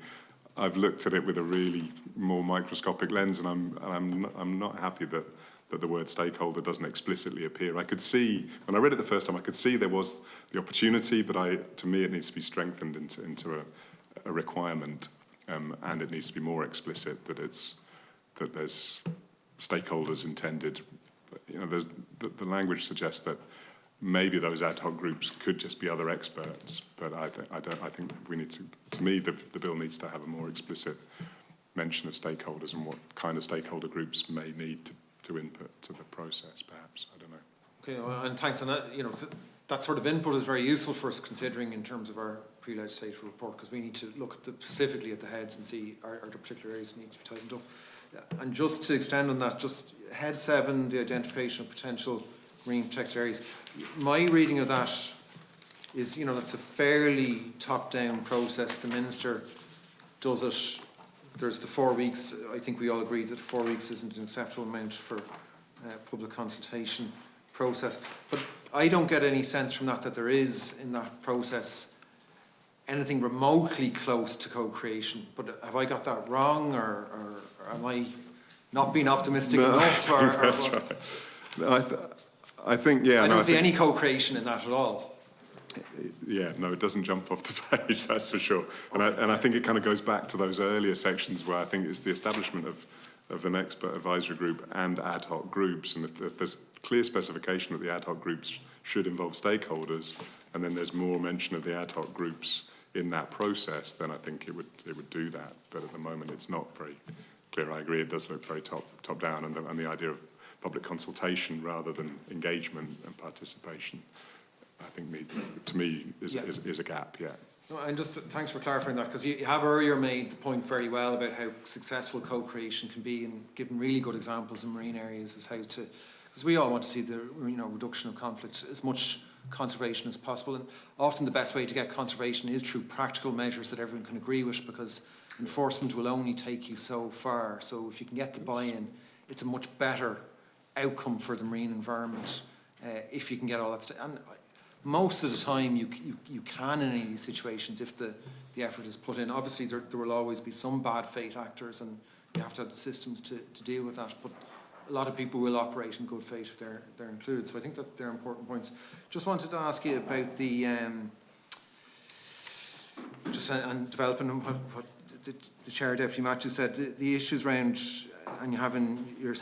I've looked at it with a really more microscopic lens, and I'm not happy that the word stakeholder doesn't explicitly appear. I could see, when I read it the first time, I could see there was the opportunity, but to me it needs to be strengthened into a requirement, and it needs to be more explicit that there's stakeholders intended. You know, the language suggests that maybe those ad hoc groups could just be other experts, but I think we need to me, the bill needs to have a more explicit mention of stakeholders and what kind of stakeholder groups may need to input to the process, perhaps. I don't know. Okay, well, and thanks. And that sort of input is very useful for us considering in terms of our pre-legislative report, because we need to look specifically at the heads and see are there particular areas that need to be tightened up. And just to extend on that, just head 7, the identification of potential marine protected areas. My reading of that is, you know, that's a fairly top-down process. The Minister does it. There's the 4 weeks. I think we all agree that 4 weeks isn't an acceptable amount for public consultation process. But I don't get any sense from that there is, in that process, anything remotely close to co-creation. But have I got that wrong, or am I not being optimistic enough? That's right. No, I think, yeah. I don't see any co-creation in that at all. Yeah, no, it doesn't jump off the page, that's for sure. And I think it kind of goes back to those earlier sections where I think it's the establishment of an expert advisory group and ad hoc groups. And if there's clear specification that the ad hoc groups should involve stakeholders, and then there's more mention of the ad hoc groups in that process, then I think it would do that. But at the moment, it's not very clear. I agree, it does look very top down, and the idea of public consultation rather than engagement and participation, I think needs, to me, is a gap, yeah. No, and just thanks for clarifying that, because you have earlier made the point very well about how successful co-creation can be, and given really good examples in marine areas as how to, because we all want to see the reduction of conflict, as much conservation as possible, and often the best way to get conservation is through practical measures that everyone can agree with, because enforcement will only take you so far. So if you can get the buy-in, it's a much better outcome for the marine environment if you can get all that stuff. And most of the time you can in any of these situations if the effort is put in. Obviously there will always be some bad faith actors, and you have to have the systems to deal with that, but a lot of people will operate in good faith if they're included. So I think that they're important points. Just wanted to ask you about the and developing what the Chair, Deputy Matthews said, the issues around, and you have in your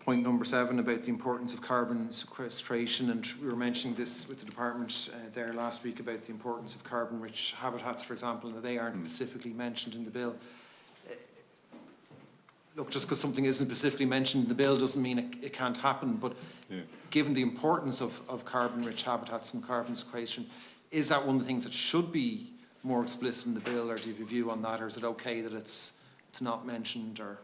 point number 7 about the importance of carbon sequestration, and we were mentioning this with the department there last week about the importance of carbon-rich habitats, for example, and they aren't specifically mentioned in the bill. Look, just because something isn't specifically mentioned in the bill doesn't mean it can't happen, but given the importance of carbon-rich habitats and carbon sequestration, is that one of the things that should be more explicit in the bill, or do you have a view on that, or is it okay that it's not mentioned? Or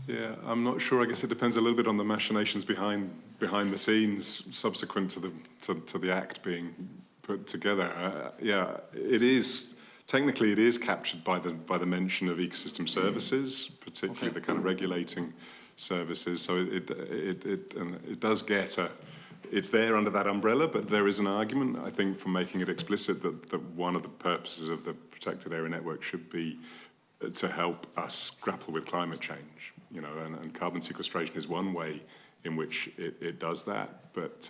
yeah, I'm not sure. I guess it depends a little bit on the machinations behind the scenes subsequent to the act being put together. Yeah, it is. Technically, it is captured by the mention of ecosystem services, particularly the kind of regulating services. So it does get it's there under that umbrella, but there is an argument, I think, for making it explicit that one of the purposes of the protected area network should be to help us grapple with climate change. You know, and carbon sequestration is one way in which it does that, but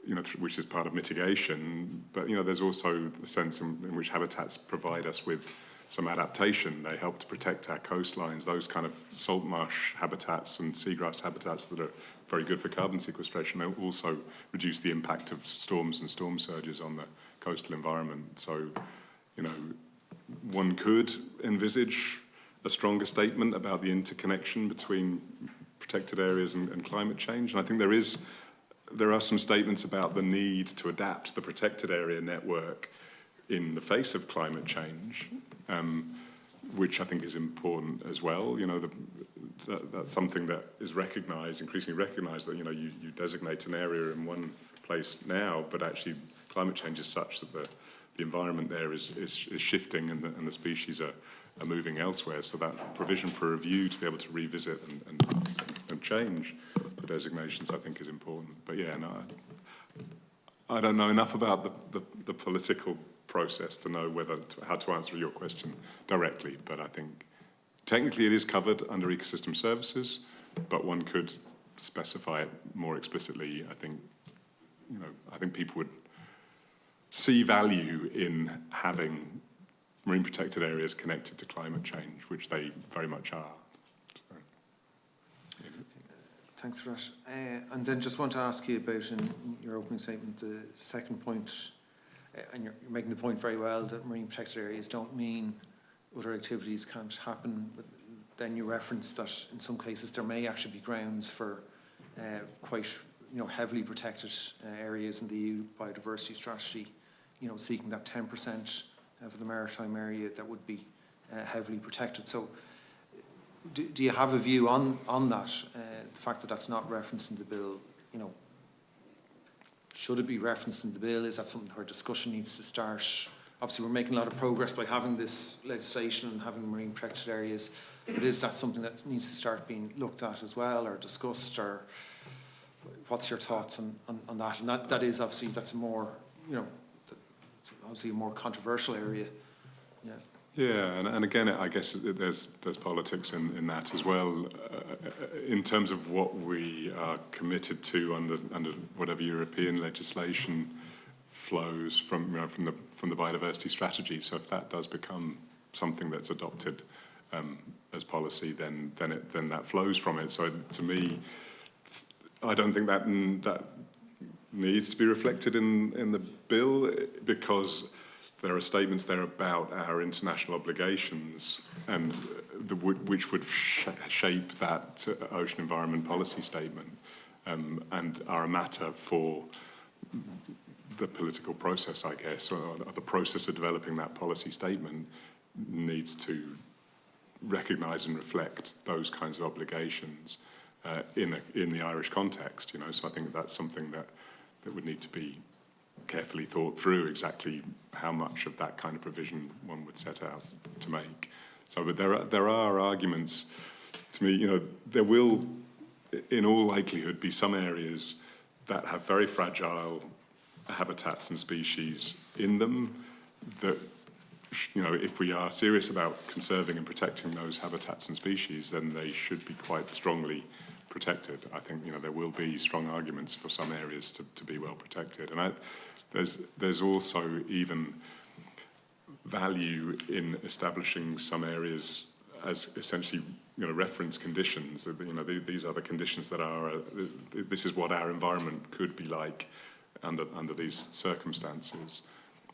you know, which is part of mitigation. But you know, there's also the sense in which habitats provide us with some adaptation. They help to protect our coastlines, those kind of salt marsh habitats and seagrass habitats that are very good for carbon sequestration. They also reduce the impact of storms and storm surges on the coastal environment. So, you know, one could envisage a stronger statement about the interconnection between protected areas and climate change. And I think there are some statements about the need to adapt the protected area network in the face of climate change, which I think is important as well. You know, that's something that is recognised, increasingly recognised, that, you know, you designate an area in one place now, but actually climate change is such that the environment there is shifting and the species are moving elsewhere. So that provision for review to be able to revisit and change the designations, I think, is important. But yeah, no, I don't know enough about the political process to know how to answer your question directly. But I think technically it is covered under ecosystem services, but one could specify it more explicitly. I think, you know, I think people would see value in having marine protected areas connected to climate change, which they very much are. So, yeah. Thanks for that. And then just want to ask you about, in your opening statement, the second point, and you're making the point very well that marine protected areas don't mean other activities can't happen, but then you reference that in some cases there may actually be grounds for quite, you know, heavily protected areas in the EU biodiversity strategy, you know, seeking that 10% for the maritime area that would be heavily protected. So do you have a view on that, the fact that that's not referenced in the bill? You know, should it be referenced in the bill? Is that something where discussion needs to start? Obviously, we're making a lot of progress by having this legislation and having marine protected areas, but is that something that needs to start being looked at as well, or discussed, or what's your thoughts on that? And that is obviously, that's a more, you know, obviously a more controversial area. Yeah. Yeah, and again, I guess there's politics in that as well, in terms of what we are committed to under whatever European legislation flows from, you know, from the biodiversity strategy. So if that does become something that's adopted as policy, then that flows from it. So to me, I don't think that needs to be reflected in the bill, because there are statements there about our international obligations and which would shape that ocean environment policy statement, and are a matter for the political process, I guess, or the process of developing that policy statement needs to recognise and reflect those kinds of obligations in the Irish context. You know, so I think that's something that would need to be carefully thought through, exactly how much of that kind of provision one would set out to make. So, but there are arguments. To me, you know, there will, in all likelihood, be some areas that have very fragile habitats and species in them that, you know, if we are serious about conserving and protecting those habitats and species, then they should be quite strongly protected. I think, you know, there will be strong arguments for some areas to be well protected, and there's also even value in establishing some areas as essentially, you know, reference conditions. You know, these are the conditions that are. This is what our environment could be like under these circumstances,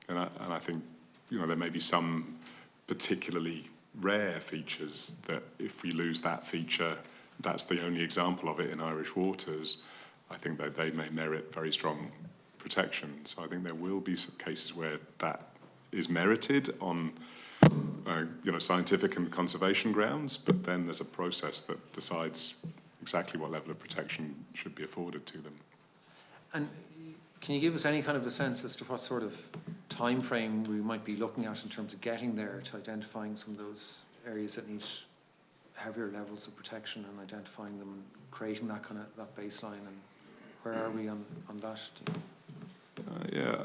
and I think, you know, there may be some particularly rare features that if we lose that feature, that's the only example of it in Irish waters, I think that they may merit very strong protection. So I think there will be some cases where that is merited on you know, scientific and conservation grounds, but then there's a process that decides exactly what level of protection should be afforded to them. And can you give us any kind of a sense as to what sort of time frame we might be looking at in terms of getting there, to identifying some of those areas that need heavier levels of protection and identifying them and creating that kind of that baseline? And where are we on that? Yeah,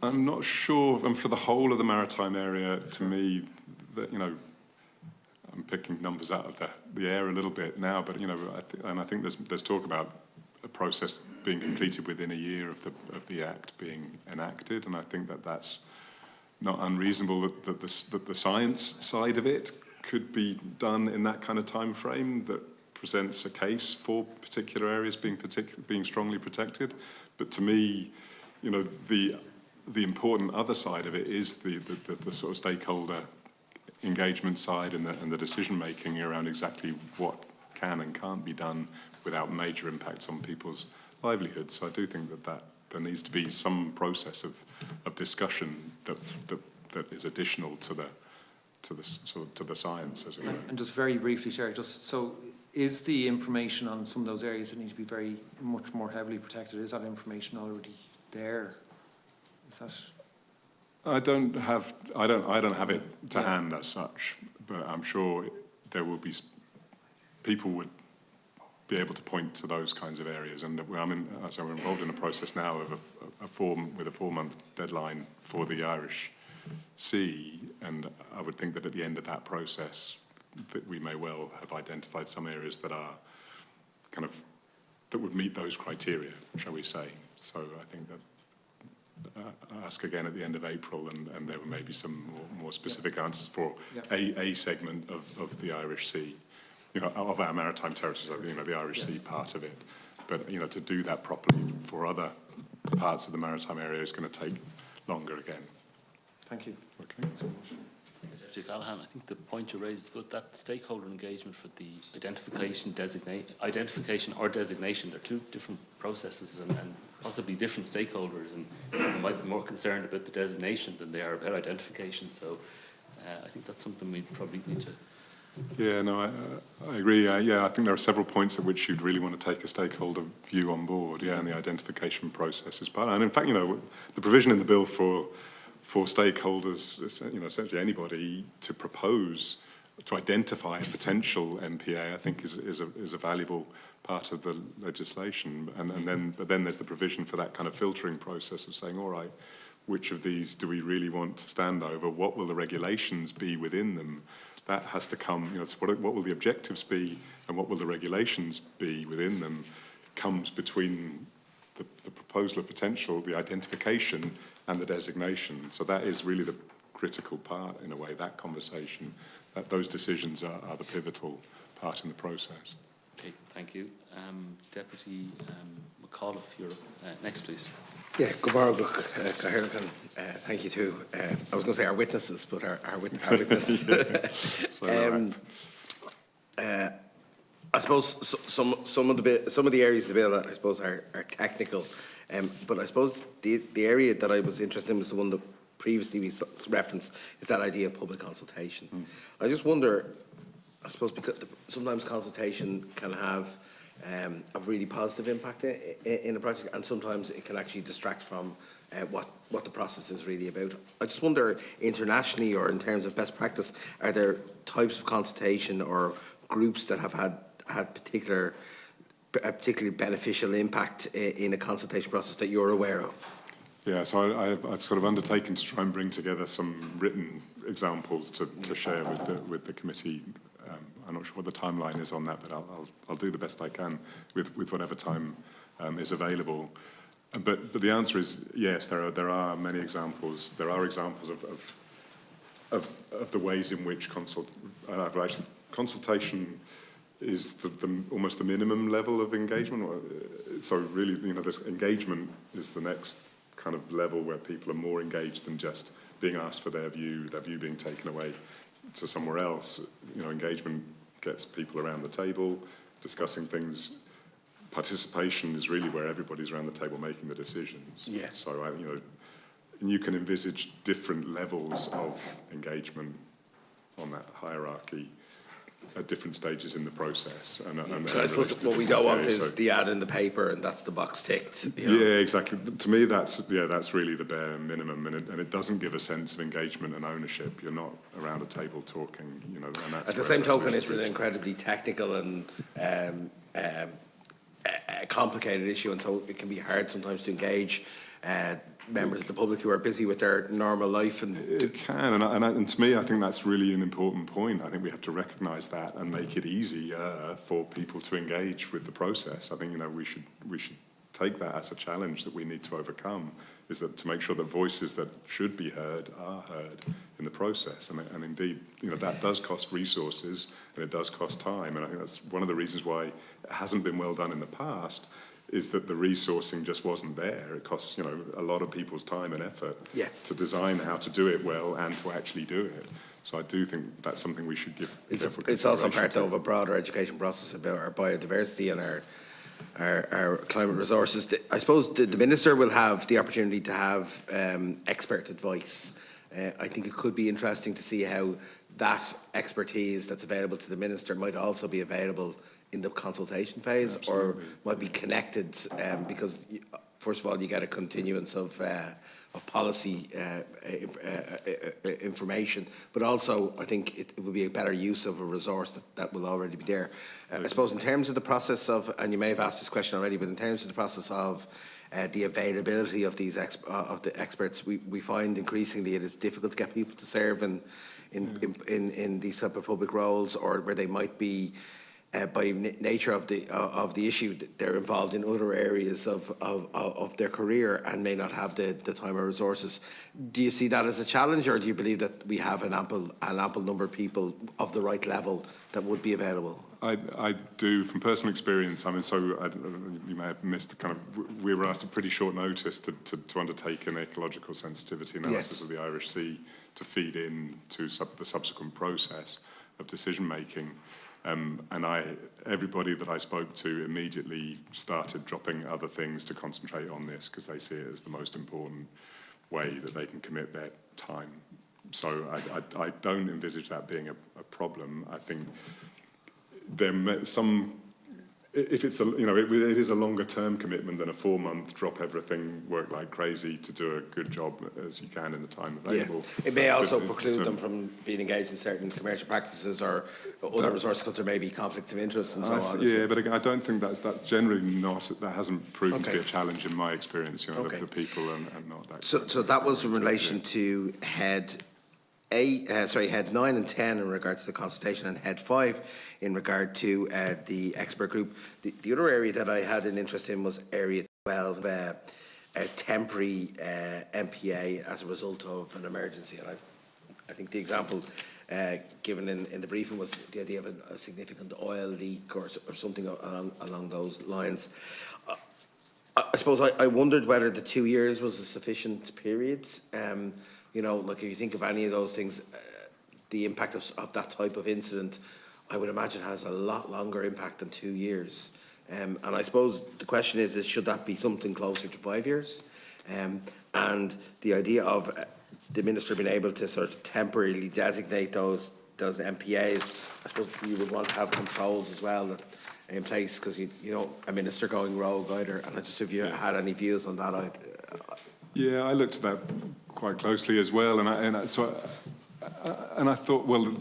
I'm not sure. And for the whole of the maritime area, to me, that, you know, I'm picking numbers out of the air a little bit now, but, you know, I think there's talk about a process being completed within a year of the Act being enacted, and I think that's not unreasonable that the science side of it could be done in that kind of time frame that presents a case for particular areas being strongly protected. But to me, you know, the important other side of it is the sort of stakeholder engagement side and the decision making around exactly what can and can't be done without major impacts on people's livelihoods. So I do think that there needs to be some process of discussion that is additional to the science, as it were. And just very briefly, Chair, just so is the information on some of those areas that need to be very much more heavily protected, is that information already there? Is that? I don't have it to hand as such, but I'm sure there will be people would be able to point to those kinds of areas. And we're involved in a process now of a 4-month deadline for the Irish Sea, and I would think that at the end of that process, that we may well have identified some areas that are that would meet those criteria, shall we say. So I think that I'll ask again at the end of April, and there may be some more specific answers for a segment of the Irish Sea, you know, of our maritime territories, you know, the Irish Sea part of it. But, you know, to do that properly for other parts of the maritime area is going to take longer again. Thank you. Okay. Secretary Callahan, I think the point you raised is good, that stakeholder engagement for the identification or designation, they're two different processes and possibly different stakeholders, and they might be more concerned about the designation than they are about identification. So I think that's something we probably need to... Yeah, no, I agree. Yeah, I think there are several points at which you'd really want to take a stakeholder view on board, yeah, and the identification process is part of it. And in fact, you know, the provision in the bill for stakeholders, you know, essentially anybody to propose, to identify a potential MPA, I think is a valuable part of the legislation. But then there's the provision for that kind of filtering process of saying, all right, which of these do we really want to stand over? What will the regulations be within them? That has to come, you know, so what will the objectives be and what will the regulations be within them comes between the proposal of potential, the identification and the designation. So that is really the critical part, in a way, that conversation, that those decisions are the pivotal part in the process. Okay, thank you. Deputy McAuliffe, you're next, please. Yeah, good morning, thank you too. I was going to say our witnesses, but our witness. I suppose some of the areas of the bill, I suppose, are technical, but I suppose the area that I was interested in was the one that previously we referenced, is that idea of public consultation. I just wonder, I suppose, because sometimes consultation can have a really positive impact in a project, and sometimes it can actually distract from what the process is really about. I just wonder, internationally or in terms of best practice, are there types of consultation or groups that have had a particularly beneficial impact in a consultation process that you're aware of? Yeah, so I've sort of undertaken to try and bring together some written examples to share with the committee. I'm not sure what the timeline is on that, but I'll do the best I can with whatever time is available. But the answer is yes. There are many examples. There are examples of the ways in which consultation is almost the minimum level of engagement. So really, you know, this engagement is the next kind of level where people are more engaged than just being asked for their view being taken away to somewhere else. You know, engagement gets people around the table discussing things. Participation is really where everybody's around the table making the decisions. Yeah. So you know, and you can envisage different levels of engagement on that hierarchy at different stages in the process. And I suppose what we don't want is the ad in the paper and that's the box ticked. You know? Yeah, exactly. To me, that's really the bare minimum, and it doesn't give a sense of engagement and ownership. You're not around a table talking, you know. And that's at the same token, it's an incredibly technical and a complicated issue, and so it can be hard sometimes to engage members of the public who are busy with their normal life. And it can, and to me, I think that's really an important point. I think we have to recognise that and make it easier for people to engage with the process. I think, you know, we should take that as a challenge that we need to overcome, is that to make sure that voices that should be heard are heard in the process. And indeed, that does cost resources and it does cost time. And I think that's one of the reasons why it hasn't been well done in the past, is that the resourcing just wasn't there. It costs, a lot of people's time and effort to design how to do it well and to actually do it. So I do think that's something we should give careful It's also consideration part of a broader education process about our biodiversity and our climate resources. I suppose the Minister will have the opportunity to have expert advice. I think it could be interesting to see how that expertise that's available to the Minister might also be available in the consultation phase. Absolutely. Or might be connected because, first of all, you get a continuance of policy information, but also I think it would be a better use of a resource that will already be there. I suppose in terms of the process of, and you may have asked this question already, but in terms of the process of the availability of these of the experts, we find increasingly it is difficult to get people to serve in these type of public roles, or where they might be by nature of the issue, they're involved in other areas of their career and may not have the time or resources. Do you see that as a challenge, or do you believe that we have an ample number of people of the right level that would be available? I do, from personal experience. I mean, you may have missed we were asked at pretty short notice to undertake an ecological sensitivity analysis of the Irish Sea to feed in to the subsequent process of decision making. And everybody that I spoke to immediately started dropping other things to concentrate on this, because they see it as the most important way that they can commit their time. So I don't envisage that being a problem. I think if it's it is a longer term commitment than a 4-month drop everything, work like crazy to do a good job as you can in the time available. Yeah. It may also preclude them from being engaged in certain commercial practices or other resources, because there may be conflict of interest and so on. Yeah, but again, I don't think that's generally not, that hasn't proven to be a challenge in my experience, the people and not that. So that was in relation to head 9 and 10 in regard to the consultation, and head 5 in regard to the expert group. The other area that I had an interest in was area 12, a temporary MPA as a result of an emergency. And I think the example given in the briefing was the idea of a significant oil leak or something along those lines. I suppose I wondered whether the 2 years was a sufficient period. Like if you think of any of those things, the impact of that type of incident, I would imagine has a lot longer impact than 2 years. And I suppose the question is should that be something closer to 5 years? And the idea of the Minister being able to sort of temporarily designate those MPAs, I suppose you would want to have controls as well in place, because you know a Minister going rogue either. And I just, if you had any views on that, Yeah, I looked at that quite closely as well, and I thought, well,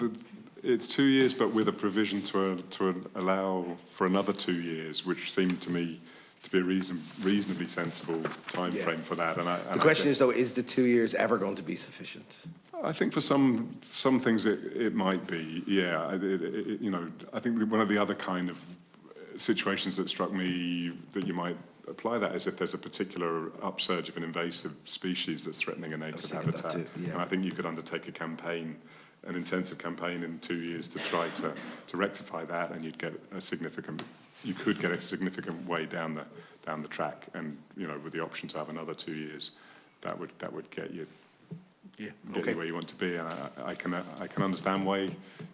it's 2 years, but with a provision to allow for another 2 years, which seemed to me to be a reasonably sensible time frame for that. And the question is, though, is the 2 years ever going to be sufficient? I think for some things it might be. Yeah, I think one of the other kind of situations that struck me that you might apply that is if there's a particular upsurge of an invasive species that's threatening a native habitat. And I think you could undertake an intensive campaign in 2 years to try to rectify that, and you could get a significant way down the track, and with the option to have another 2 years, that would get you where you want to be. And I can understand why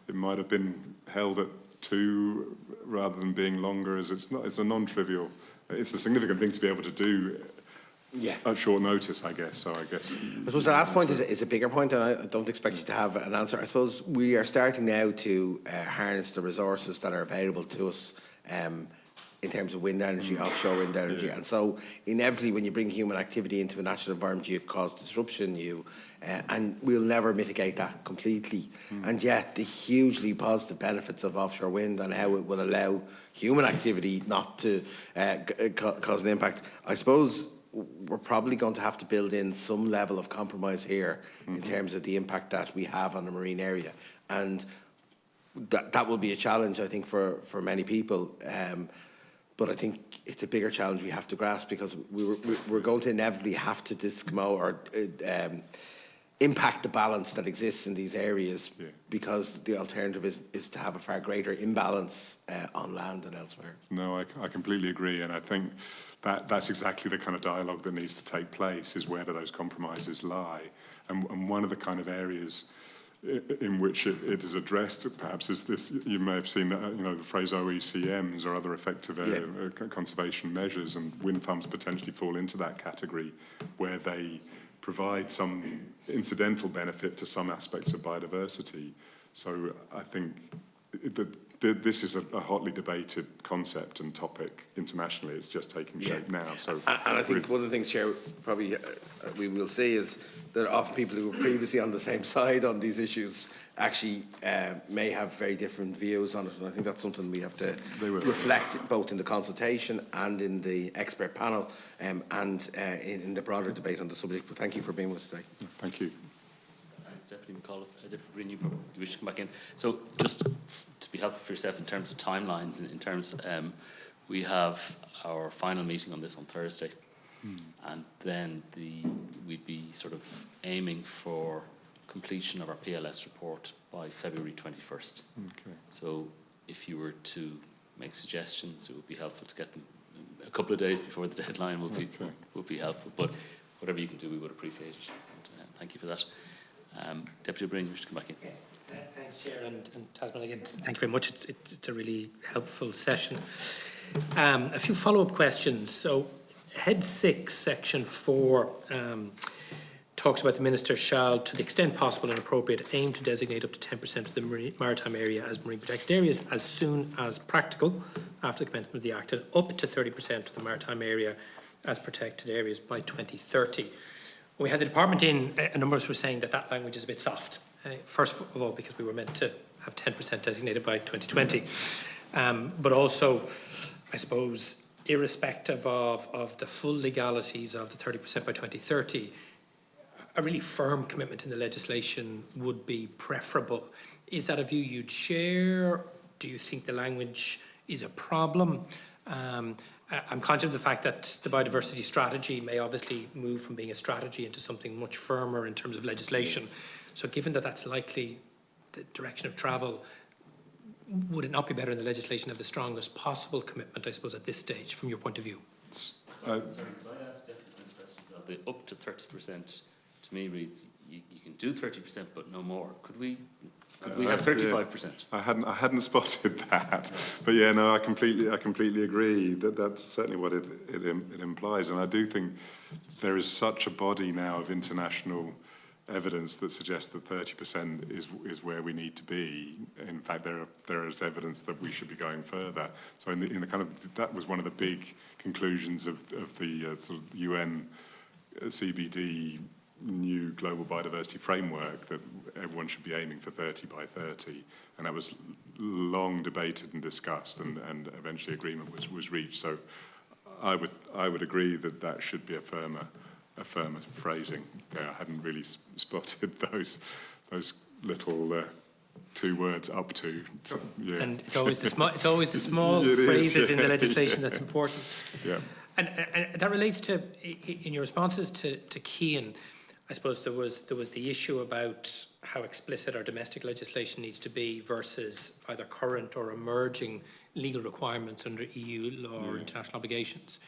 it might have been held at 2 rather than being longer, as it's a non-trivial. It's a significant thing to be able to do at short notice, I guess. So I suppose the last point is a bigger point, and I don't expect you to have an answer. I suppose we are starting now to harness the resources that are available to us in terms of wind energy, offshore wind energy. And so inevitably when you bring human activity into a natural environment, you cause disruption, and we'll never mitigate that completely. And yet the hugely positive benefits of offshore wind and how it will allow human activity not to cause an impact, I suppose we're probably going to have to build in some level of compromise here in terms of the impact that we have on the marine area. And that will be a challenge, I think, for many people. But I think it's a bigger challenge we have to grasp, because we're going to inevitably have to impact the balance that exists in these areas, because the alternative is to have a far greater imbalance on land than elsewhere. No, I completely agree, and I think that's exactly the kind of dialogue that needs to take place, is where do those compromises lie? And one of the kind of areas in which it is addressed, perhaps, is this. You may have seen, the phrase OECMs, or other effective conservation measures, and wind farms potentially fall into that category, where they provide some incidental benefit to some aspects of biodiversity. So I think this is a hotly debated concept and topic internationally. It's just taking shape now. So, and I think one of the things, Chair, probably we will see is that often people who were previously on the same side on these issues actually may have very different views on it. And I think that's something we have to reflect both in the consultation and in the expert panel, and in the broader debate on the subject. But thank you for being with us today. thank you. Deputy McAuliffe, Deputy Green, you wish to come back in. So just to be helpful for yourself in terms of timelines, in terms we have our final meeting on this on Thursday, and then we'd be sort of aiming for completion of our PLS report by February 21st. Okay. So if you were to make suggestions, it would be helpful to get them a couple of days before the deadline would be helpful. But whatever you can do, we would appreciate it. And, thank you for that. Deputy O'Brien, you wish to come back in. Thanks, Chair, and Tasman, again, thank you very much. It's a really helpful session. A few follow-up questions. So, Head 6, Section 4, talks about the Minister shall, to the extent possible and appropriate, aim to designate up to 10% of the maritime area as marine protected areas as soon as practical after the commencement of the Act, and up to 30% of the maritime area as protected areas by 2030. When we had the department in, a number of us were saying that language is a bit soft. First of all, because we were meant to have 10% designated by 2020. But also, I suppose, irrespective of the full legalities of the 30% by 2030, a really firm commitment in the legislation would be preferable. Is that a view you'd share? Do you think the language is a problem? I'm conscious of the fact that the biodiversity strategy may obviously move from being a strategy into something much firmer in terms of legislation. So given that that's likely the direction of travel, would it not be better in the legislation to have the strongest possible commitment, I suppose, at this stage, from your point of view? Sorry, could I ask Deputy a question? The up to 30% to me reads you can do 30%, but no more. Could we have 35%? I hadn't spotted that, but yeah, no, I completely agree. That's certainly what it implies, and I do think there is such a body now of international evidence that suggests that 30% is where we need to be. In fact, there is evidence that we should be going further. So in the kind of, that was one of the big conclusions of the sort of UN CBD new global biodiversity framework, that everyone should be aiming for 30 by 30, and that was long debated and discussed, and eventually agreement was reached. So I would agree that should be a firmer phrasing. I hadn't really spotted those little 2 words up to. Yeah. And it's always the small phrases in the legislation that's important. Yeah. And that relates to, in your responses to Cian, I suppose there was the issue about how explicit our domestic legislation needs to be versus either current or emerging legal requirements under EU law or international obligations.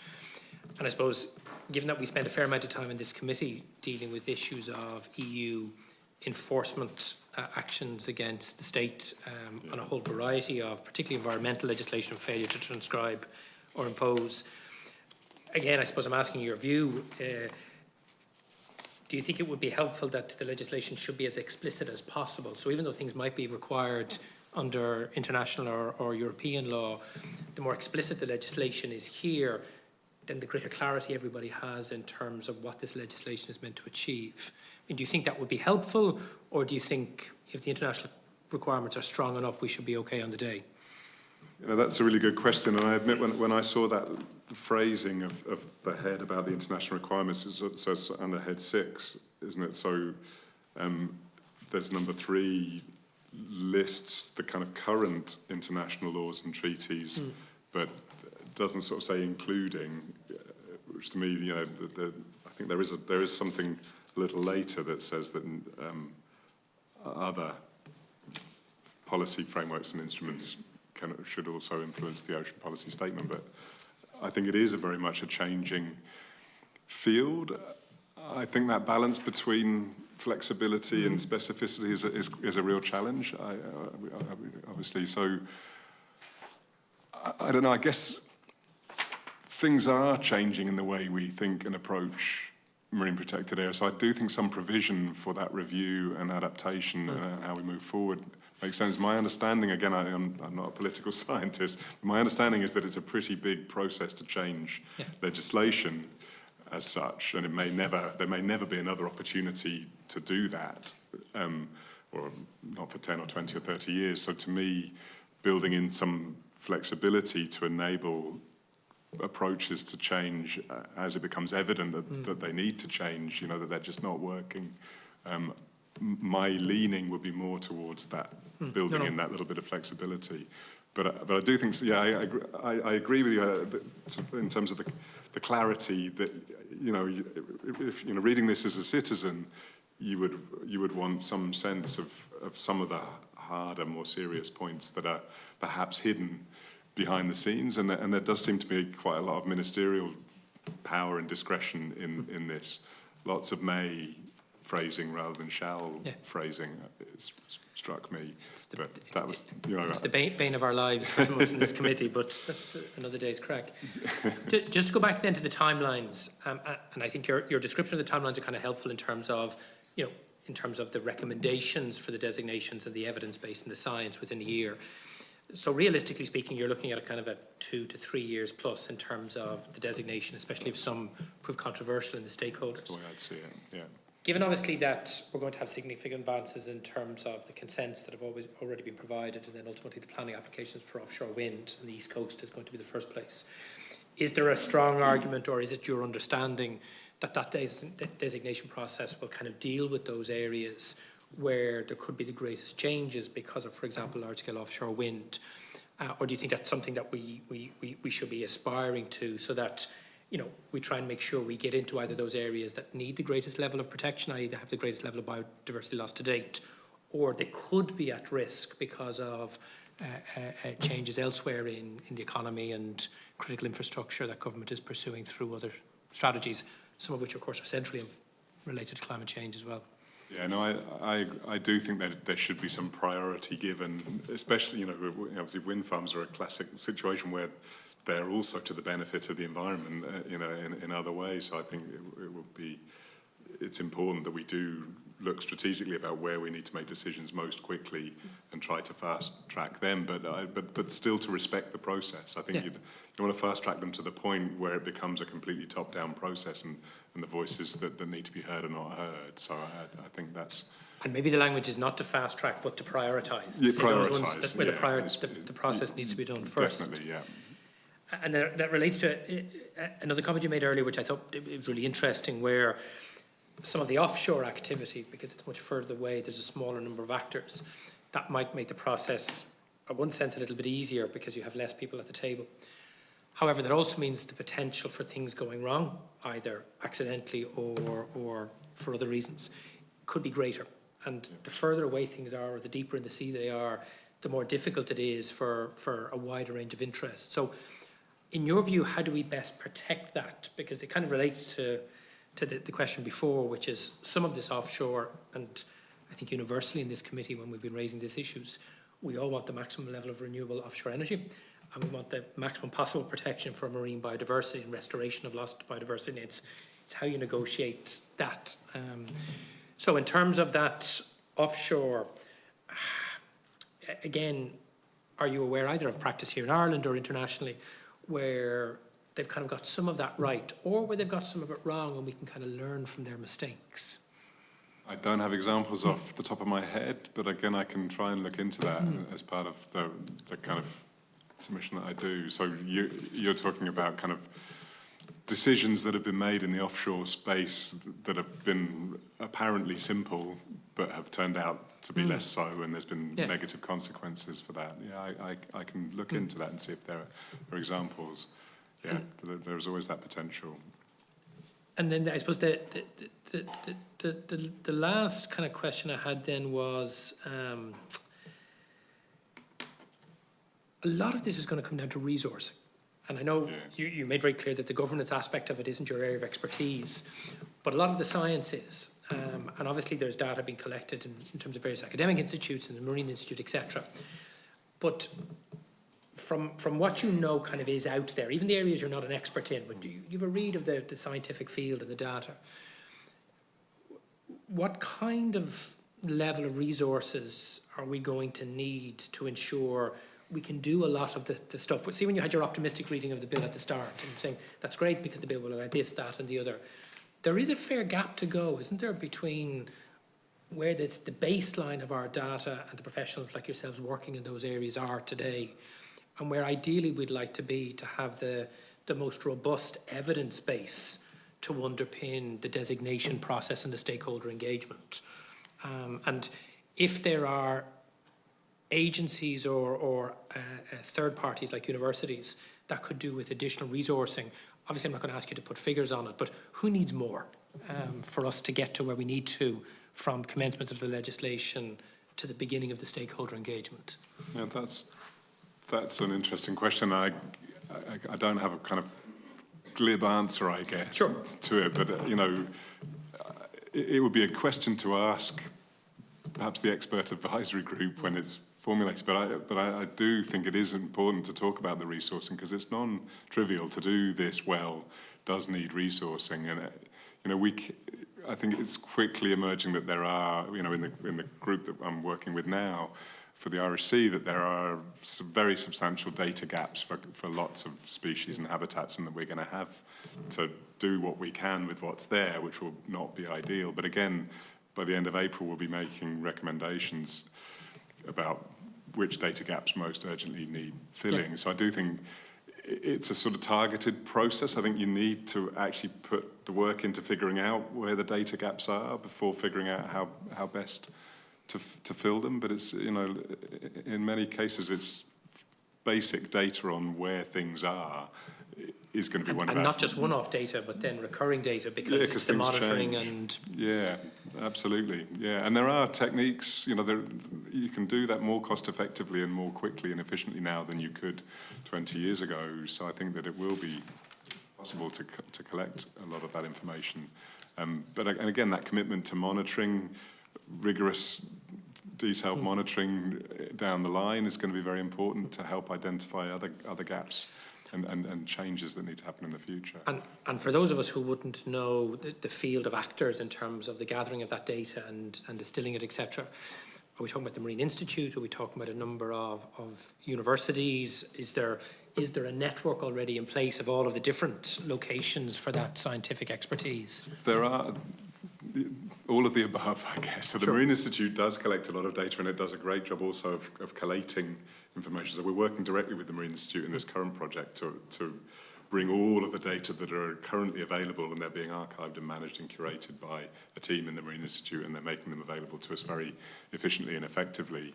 And I suppose, given that we spent a fair amount of time in this committee dealing with issues of EU enforcement actions against the state on a whole variety of, particularly environmental legislation, failure to transcribe or impose. Again, I suppose I'm asking your view. Do you think it would be helpful that the legislation should be as explicit as possible? So even though things might be required under international or European law, the more explicit the legislation is here, then the greater clarity everybody has in terms of what this legislation is meant to achieve. I mean, do you think that would be helpful, or do you think if the international requirements are strong enough, we should be okay on the day? That's a really good question, and I admit when I saw that phrasing of the head about the international requirements, so it's under head 6, isn't it? So there's number 3 lists the kind of current international laws and treaties, but doesn't sort of say including, which to me, you know, I think there is something a little later that says that other policy frameworks and instruments should also influence the ocean policy statement. But I think it is very much a changing field. I think that balance between flexibility and specificity is a real challenge, obviously. So, I don't know, I guess things are changing in the way we think and approach marine protected areas. So I do think some provision for that review and adaptation and how we move forward makes sense. My understanding, again, I'm not a political scientist, but my understanding is that it's a pretty big process to change legislation as such, and there may never be another opportunity to do that, or not for 10 or 20 or 30 years. So to me, building in some flexibility to enable approaches to change as it becomes evident that they need to change, you know, that they're just not working. My leaning would be more towards that, building in that little bit of flexibility. But I do think, yeah, I agree with you in terms of the clarity that, you know, if you know, reading this as a citizen, you would want some sense of some of the harder, more serious points that are perhaps hidden behind the scenes, and there does seem to be quite a lot of ministerial power and discretion in this. Lots of may phrasing rather than shall phrasing struck me. That was, you know, it's the bane of our lives for some of us in this committee, but that's another day's crack. Just to go back then to the timelines, and I think your description of the timelines are kind of helpful in terms of, you know, in terms of the recommendations for the designations and the evidence base and the science within a year. So realistically speaking, you're looking at a kind of a 2 to 3 years plus in terms of the designation, especially if some prove controversial in the stakeholders. That's the way I'd see it, yeah. Given obviously that we're going to have significant advances in terms of the consents that have already been provided, and then ultimately the planning applications for offshore wind, and the East Coast is going to be the first place, is there a strong argument, or is it your understanding that that designation process will kind of deal with those areas where there could be the greatest changes because of, for example, large-scale offshore wind? Or do you think that's something that we should be aspiring to, so that, you know, we try and make sure we get into either those areas that need the greatest level of protection, i.e. they have the greatest level of biodiversity loss to date, or they could be at risk because of changes elsewhere in the economy and critical infrastructure that government is pursuing through other strategies, some of which, of course, are centrally related to climate change as well? Yeah, no, I do think that there should be some priority given, especially, you know, obviously wind farms are a classic situation where they're also to the benefit of the environment, you know, in other ways. So I think it's important that we do look strategically about where we need to make decisions most quickly and try to fast track them, but still to respect the process. I think you want to fast track them to the point where it becomes a completely top-down process, and the voices that need to be heard are not heard. So I think that's... And maybe the language is not to fast track, but to prioritise. Yeah, prioritise. Where the process needs to be done first. Definitely, yeah. And that relates to another comment you made earlier, which I thought it was really interesting, where some of the offshore activity, because it's much further away, there's a smaller number of actors, that might make the process, in one sense, a little bit easier because you have less people at the table. However, that also means the potential for things going wrong, either accidentally or for other reasons, could be greater. And the further away things are, or the deeper in the sea they are, the more difficult it is for a wider range of interests. So, in your view, how do we best protect that? Because it kind of relates to the question before, which is some of this offshore, and I think universally in this committee when we've been raising these issues, we all want the maximum level of renewable offshore energy, and we want the maximum possible protection for marine biodiversity and restoration of lost biodiversity. It's how you negotiate that. So in terms of that offshore, again, are you aware either of practice here in Ireland or internationally where they've kind of got some of that right, or where they've got some of it wrong, and we can kind of learn from their mistakes? I don't have examples off the top of my head, but again, I can try and look into that as part of the kind of submission that I do. So you're talking about kind of decisions that have been made in the offshore space that have been apparently simple, but have turned out to be less so, and there's been Yeah. negative consequences for that. Yeah, I can look into that and see if there are examples. Yeah, there's always that potential. And then I suppose the last kind of question I had then was, a lot of this is going to come down to resourcing. And I know you made very clear that the governance aspect of it isn't your area of expertise, but a lot of the science is. And obviously there's data being collected in terms of various academic institutes and the Marine Institute, etc. But from what you know kind of is out there, even the areas you're not an expert in, but you have a read of the scientific field and the data. What kind of level of resources are we going to need to ensure we can do a lot of the stuff? But see, when you had your optimistic reading of the bill at the start, and you're saying that's great because the bill will allow this, that and the other, there is a fair gap to go, isn't there, between where the baseline of our data and the professionals like yourselves working in those areas are today, and where ideally we'd like to be to have the most robust evidence base to underpin the designation process and the stakeholder engagement. And if there are agencies or third parties like universities that could do with additional resourcing, obviously I'm not going to ask you to put figures on it, but who needs more for us to get to where we need to from commencement of the legislation to the beginning of the stakeholder engagement? Yeah, that's an interesting question. I don't have a kind of glib answer, I guess, to it, but it would be a question to ask perhaps the expert advisory group when it's formulated. But I do think it is important to talk about the resourcing, because it's non-trivial. To do this well does need resourcing, and I think it's quickly emerging that there are, in the group that I'm working with now for the Irish Sea, that there are some very substantial data gaps for lots of species and habitats, and that we're going to have to do what we can with what's there, which will not be ideal. But again, by the end of April, we'll be making recommendations about which data gaps most urgently need filling. Yeah. So I do think it's a sort of targeted process. I think you need to actually put the work into figuring out where the data gaps are before figuring out how best to fill them. But it's, in many cases, it's basic data on where things are is going to be one of our... And not just one-off data, but then recurring data, because it's the monitoring change. And... Yeah, absolutely. Yeah, and there are techniques, you can do that more cost-effectively and more quickly and efficiently now than you could 20 years ago. So I think that it will be possible to collect a lot of that information. But again, that commitment to monitoring, rigorous, detailed monitoring down the line is going to be very important to help identify other gaps and changes that need to happen in the future. And for those of us who wouldn't know the field of actors in terms of the gathering of that data and distilling it, etc., are we talking about the Marine Institute? Are we talking about a number of universities? Is there a network already in place of all of the different locations for that scientific expertise? There are all of the above, I guess. So the Marine Institute does collect a lot of data, and it does a great job also of collating information. So we're working directly with the Marine Institute in this current project to bring all of the data that are currently available, and they're being archived and managed and curated by a team in the Marine Institute, and they're making them available to us very efficiently and effectively.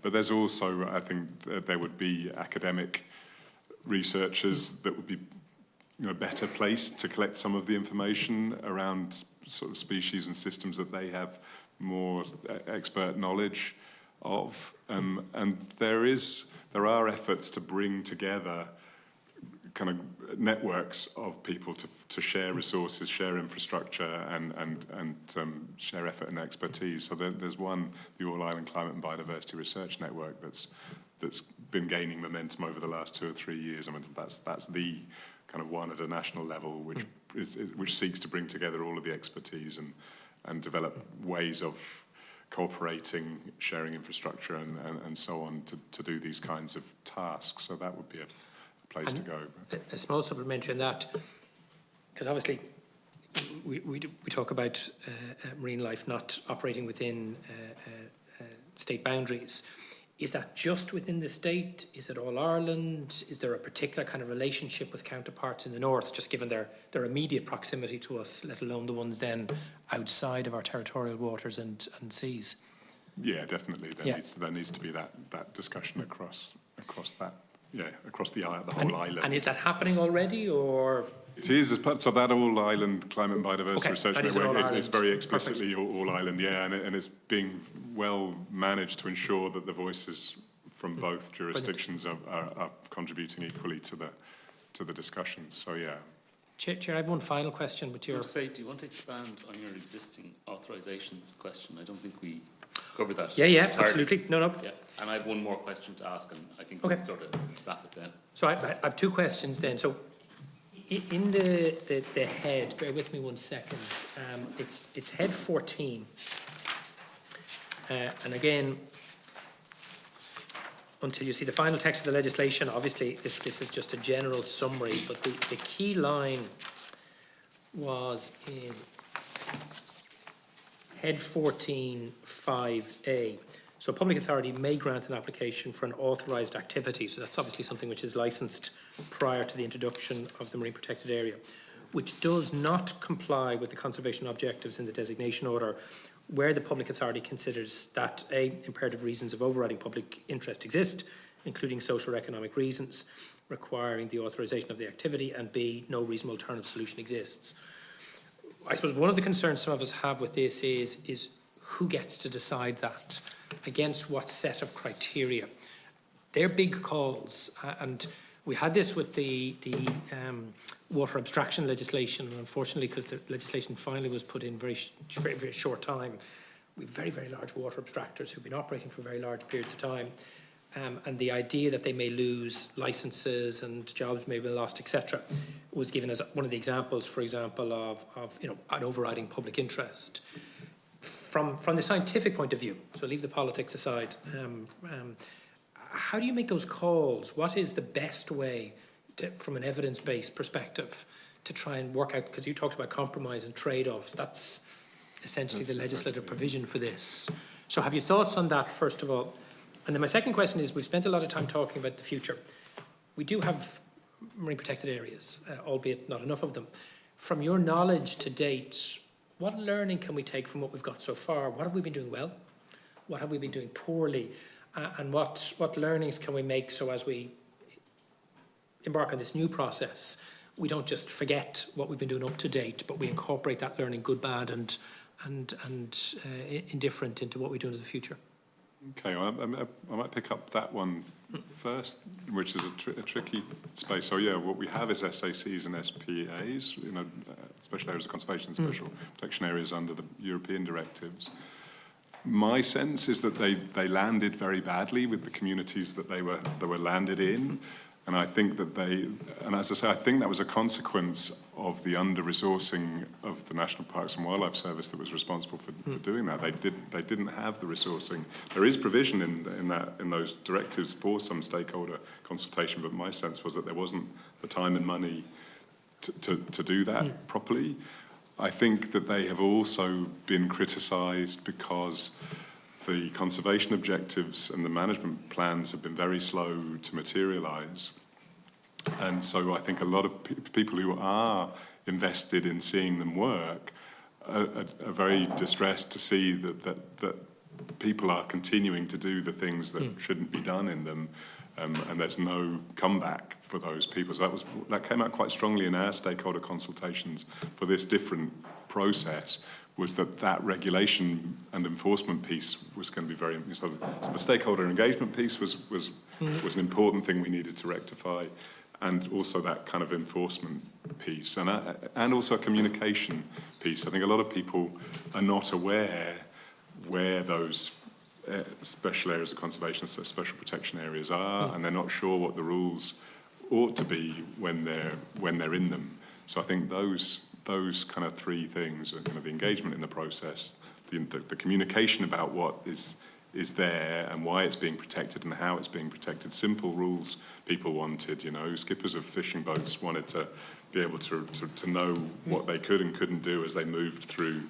But there's also, I think, there would be academic researchers that would be better placed to collect some of the information around sort of species and systems that they have more expert knowledge of. And there are efforts to bring together kind of networks of people to share resources, share infrastructure, and share effort and expertise. So there's one, the All Island Climate and Biodiversity Research Network, that's been gaining momentum over the last 2 or 3 years. I mean, that's the kind of one at a national level which seeks to bring together all of the expertise and develop ways of cooperating, sharing infrastructure, and so on to do these kinds of tasks. So that would be a place to go. A small supplementary on that, because obviously we talk about marine life not operating within state boundaries. Is that just within the state? Is it all Ireland? Is there a particular kind of relationship with counterparts in the north, just given their immediate proximity to us, let alone the ones then outside of our territorial waters and seas? Yeah, definitely. There needs to be that discussion across that. Yeah, across the whole island. And is that happening already, or? It is as part, so that all island climate and biodiversity research network is very explicitly all island, yeah, and it's being well managed to ensure that the voices from both jurisdictions are contributing equally to the discussions. So yeah. Chair, I have one final question with your. Do you want to expand on your existing authorisations question? I don't think we covered that. Yeah, entirely. absolutely. No. Yeah, and I have one more question to ask, and I think we can sort of wrap it then. So I have two questions then. So in the head, bear with me 1 second. It's head 14, and again, until you see the final text of the legislation, obviously this is just a general summary. But the key line was in head 14, 5A. So a public authority may grant an application for an authorised activity. So that's obviously something which is licensed prior to the introduction of the marine protected area, which does not comply with the conservation objectives in the designation order, where the public authority considers that A, imperative reasons of overriding public interest exist, including social or economic reasons requiring the authorisation of the activity, and B, no reasonable alternative solution exists. I suppose one of the concerns some of us have with this is who gets to decide that, against what set of criteria. They're big calls, and we had this with the water abstraction legislation, and unfortunately, because the legislation finally was put in very short time, we have very, very large water abstractors who've been operating for very large periods of time, and the idea that they may lose licenses and jobs may be lost, etc., was given as one of the examples, for example, of an overriding public interest. From the scientific point of view, so leave the politics aside, how do you make those calls? What is the best way, from an evidence-based perspective, to try and work out, because you talked about compromise and trade-offs, that's essentially the legislative provision for this. So have you thoughts on that, first of all? And then my second question is, we've spent a lot of time talking about the future. We do have marine protected areas, albeit not enough of them. From your knowledge to date, what learning can we take from what we've got so far? What have we been doing well? What have we been doing poorly? And what learnings can we make so as we embark on this new process, we don't just forget what we've been doing up to date, but we incorporate that learning, good, bad, and indifferent, into what we do in the future? Okay, well, I might pick up that one first, which is a tricky space. So yeah, what we have is SACs and SPAs, special areas of conservation, special protection areas under the European directives. My sense is that they landed very badly with the communities that they were landed in. And I think that and as I say, I think that was a consequence of the under-resourcing of the National Parks and Wildlife Service that was responsible for doing that. They didn't have the resourcing. There is provision in those directives for some stakeholder consultation, but my sense was that there wasn't the time and money to do that properly. I think that they have also been criticised because the conservation objectives and the management plans have been very slow to materialise. And so I think a lot of people who are invested in seeing them work are very distressed to see that people are continuing to do the things that shouldn't be done in them, and there's no comeback for those people. So that came out quite strongly in our stakeholder consultations for this different process, was that regulation and enforcement piece was going to be very, so the stakeholder engagement piece was an important thing we needed to rectify, and also that kind of enforcement piece, and also a communication piece. I think a lot of people are not aware where those special areas of conservation, so special protection areas are, and they're not sure what the rules ought to be when they're in them. So I think those kind of three things are kind of the engagement in the process, the communication about what is there and why it's being protected and how it's being protected. Simple rules people wanted, skippers of fishing boats wanted to be able to know what they could and couldn't do as they moved through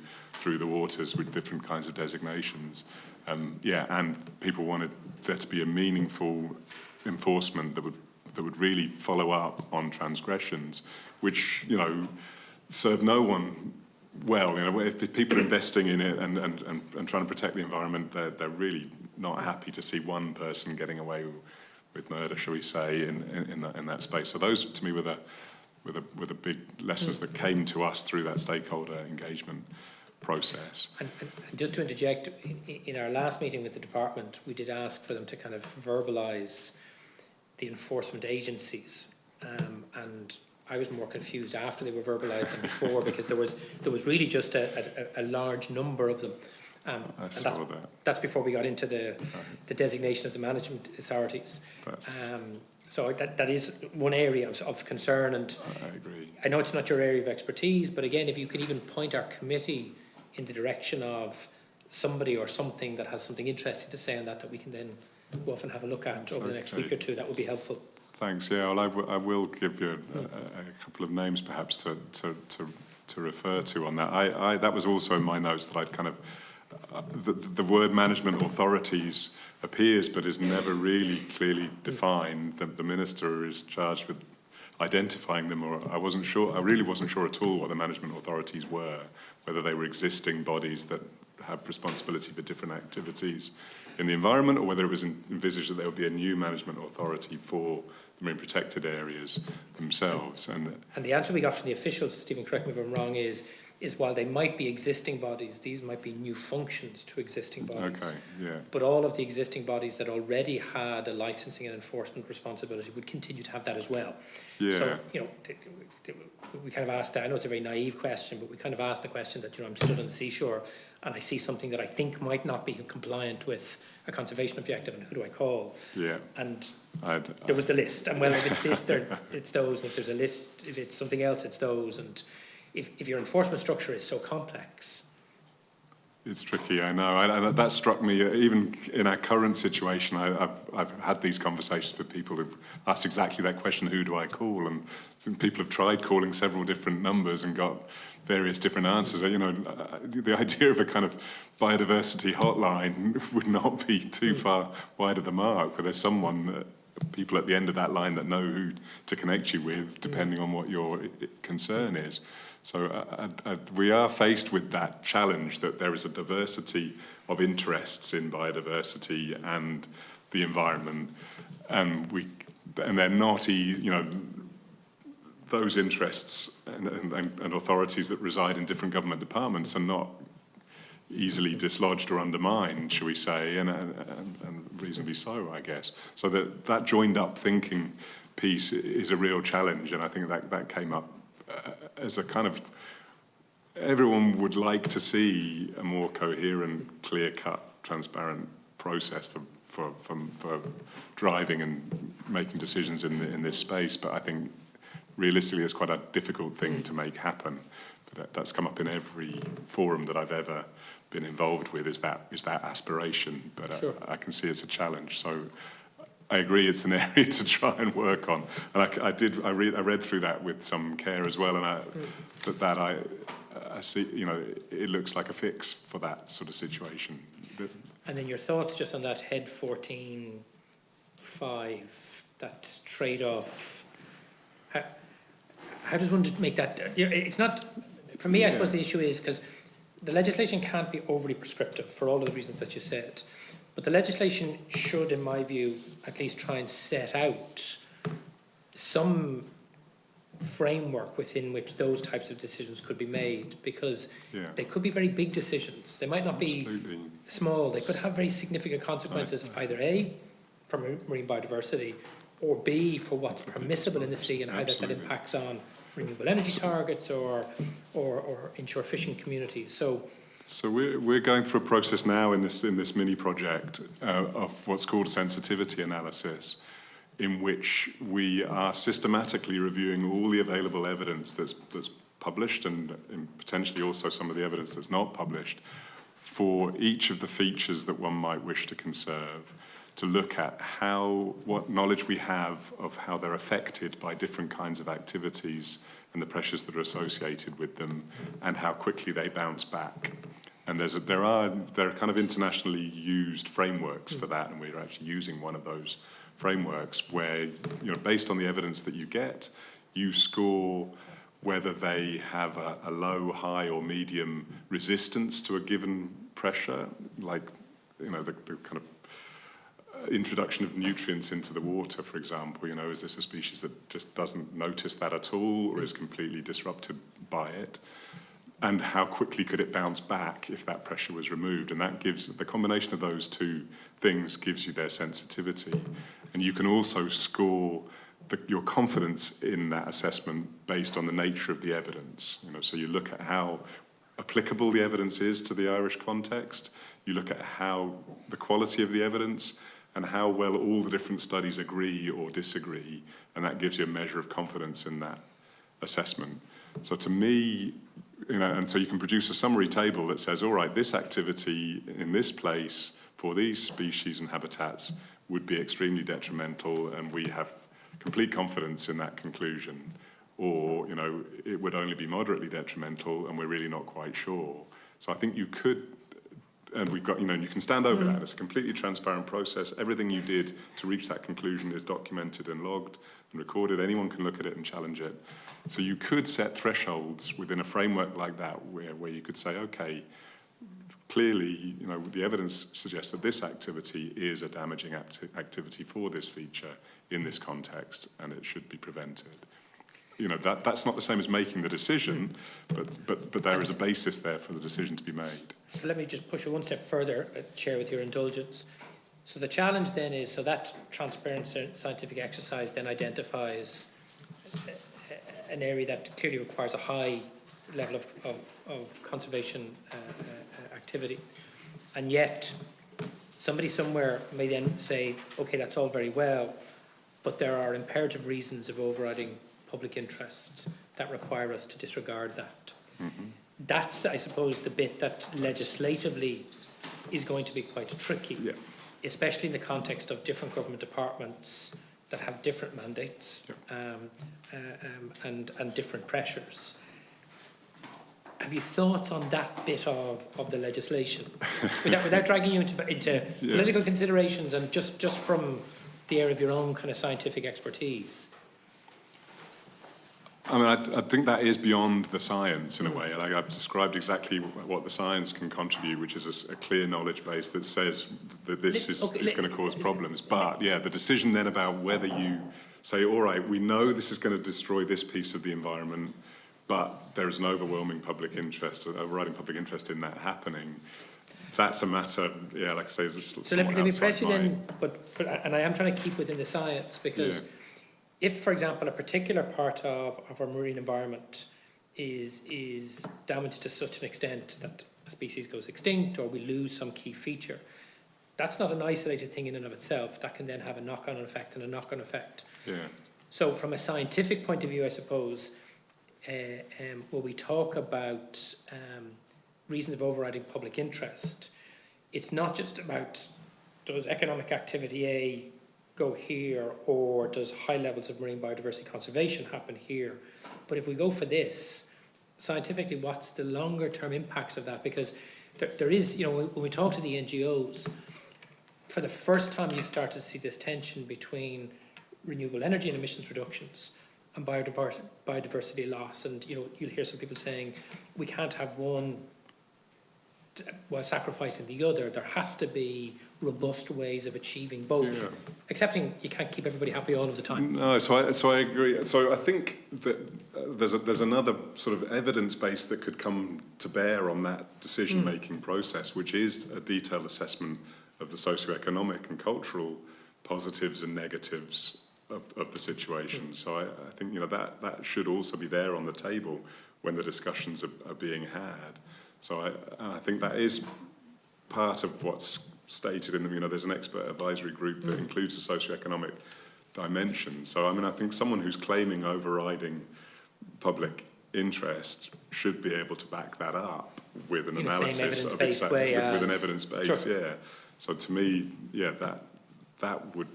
the waters with different kinds of designations. And people wanted there to be a meaningful enforcement that would really follow up on transgressions, which, serve no one well. If people are investing in it and trying to protect the environment, they're really not happy to see one person getting away with murder, shall we say, in that space. So those, to me, were the big lessons that came to us through that stakeholder engagement process. And just to interject, in our last meeting with the department, we did ask for them to kind of verbalise the enforcement agencies, and I was more confused after they were verbalised than before, because there was really just a large number of them. I saw that. That's before we got into the designation of the management authorities. So that is one area of concern, and I agree. I know it's not your area of expertise, but again, if you could even point our committee in the direction of somebody or something that has something interesting to say on that we can then go off and have a look at over the next week or two, that would be helpful. Thanks. Yeah, well, I will give you a couple of names perhaps to refer to on that. That was also in my notes that I'd kind of the word management authorities appears but is never really clearly defined. The minister is charged with identifying them, or I really wasn't sure at all what the management authorities were, whether they were existing bodies that have responsibility for different activities in the environment, or whether it was envisaged that there would be a new management authority for the marine protected areas themselves. And the answer we got from the officials, Stephen, correct me if I'm wrong, is while they might be existing bodies, these might be new functions to existing bodies. Okay, yeah. But all of the existing bodies that already had a licensing and enforcement responsibility would continue to have that as well. Yeah. So, we kind of asked that. I know it's a very naive question, but we kind of asked the question that, I'm stood on the seashore and I see something that I think might not be compliant with a conservation objective, and who do I call? Yeah. And there was the list. And well, if it's this, it's those. And if there's a list, if it's something else, it's those. And if your enforcement structure is so complex, it's tricky, I know. And that struck me, even in our current situation. I've had these conversations with people who've asked exactly that question, who do I call? And people have tried calling several different numbers and got various different answers. The idea of a kind of biodiversity hotline would not be too far wide of the mark, but there's people at the end of that line that know who to connect you with, depending on what your concern is. So we are faced with that challenge that there is a diversity of interests in biodiversity and the environment, and they're not, those interests and authorities that reside in different government departments are not easily dislodged or undermined, shall we say, and reasonably so, I guess. So that joined up thinking piece is a real challenge, and I think that came up as a kind of, everyone would like to see a more coherent, clear-cut, transparent process for driving and making decisions in this space, but I think realistically it's quite a difficult thing to make happen. But that's come up in every forum that I've ever been involved with, is that aspiration, but sure. I can see it's a challenge. So I agree it's an area to try and work on, and I read through that with some care as well, and I see, it looks like a fix for that sort of situation. And then your thoughts just on that head 14.5, that trade-off. How does one make that? It's not, for me, I suppose the issue is because the legislation can't be overly prescriptive for all of the reasons that you said. But the legislation should, in my view, at least try and set out some framework within which those types of decisions could be made, because they could be very big decisions. They might not be small. They could have very significant consequences, either A, for marine biodiversity, or B, for what's permissible in the sea and how that impacts on renewable energy targets or inshore fishing communities. So we're going through a process now in this mini project of what's called sensitivity analysis, in which we are systematically reviewing all the available evidence that's published and potentially also some of the evidence that's not published for each of the features that one might wish to conserve, to look at what knowledge we have of how they're affected by different kinds of activities and the pressures that are associated with them, and how quickly they bounce back. And there are kind of internationally used frameworks for that, and we're actually using one of those frameworks where, based on the evidence that you get, you score whether they have a low, high, or medium resistance to a given pressure, like, the kind of introduction of nutrients into the water, for example. Is this a species that just doesn't notice that at all, or is completely disrupted by it? And how quickly could it bounce back if that pressure was removed? And that gives, the combination of those two things gives you their sensitivity. And you can also score your confidence in that assessment based on the nature of the evidence. So you look at how applicable the evidence is to the Irish context, you look at how the quality of the evidence, and how well all the different studies agree or disagree, and that gives you a measure of confidence in that assessment. So to me, and so you can produce a summary table that says, all right, this activity in this place for these species and habitats would be extremely detrimental, and we have complete confidence in that conclusion. Or, it would only be moderately detrimental, and we're really not quite sure. So I think you could, and we've got, you can stand over that. It's a completely transparent process. Everything you did to reach that conclusion is documented and logged and recorded. Anyone can look at it and challenge it. So you could set thresholds within a framework like that where you could say, okay, clearly, the evidence suggests that this activity is a damaging activity for this feature in this context, and it should be prevented. That's not the same as making the decision, but there is a basis there for the decision to be made. So let me just push it one step further, Chair, with your indulgence. So the challenge then is, so that transparent scientific exercise then identifies an area that clearly requires a high level of conservation activity. And yet, somebody somewhere may then say, okay, that's all very well, but there are imperative reasons of overriding public interests that require us to disregard that. Mm-hmm. That's, I suppose, the bit that legislatively is going to be quite tricky, especially in the context of different government departments that have different mandates and different pressures. Have you thoughts on that bit of the legislation? without dragging you into political considerations and just from the area of your own kind of scientific expertise? I mean, I think that is beyond the science in a way. Like, I've described exactly what the science can contribute, which is a clear knowledge base that says that this is going to cause problems. But the decision then about whether you say, all right, we know this is going to destroy this piece of the environment, but there is an overwhelming public interest, overriding public interest in that happening. That's a matter, like I say, so let me press you then, but and I am trying to keep within the science, because if, for example, a particular part of our marine environment is damaged to such an extent that a species goes extinct or we lose some key feature, that's not an isolated thing in and of itself. That can then have a knock-on effect and a knock-on effect. Yeah. So from a scientific point of view, I suppose, when we talk about reasons of overriding public interest, it's not just about does economic activity A go here, or does high levels of marine biodiversity conservation happen here? But if we go for this, scientifically, what's the longer term impacts of that? Because there is, when we talk to the NGOs, for the first time you start to see this tension between renewable energy and emissions reductions and biodiversity loss. And, you'll hear some people saying, we can't have one while sacrificing the other. There has to be robust ways of achieving both, accepting you can't keep everybody happy all of the time. No, so I agree. So I think that there's another sort of evidence base that could come to bear on that decision-making process, which is a detailed assessment of the socioeconomic and cultural positives and negatives of the situation. So I think that should also be there on the table when the discussions are being had. So I think that is part of what's stated in them. There's an expert advisory group that includes the socioeconomic dimension. So I think someone who's claiming overriding public interest should be able to back that up with an analysis of with an evidence base. Sure. So to me, that would,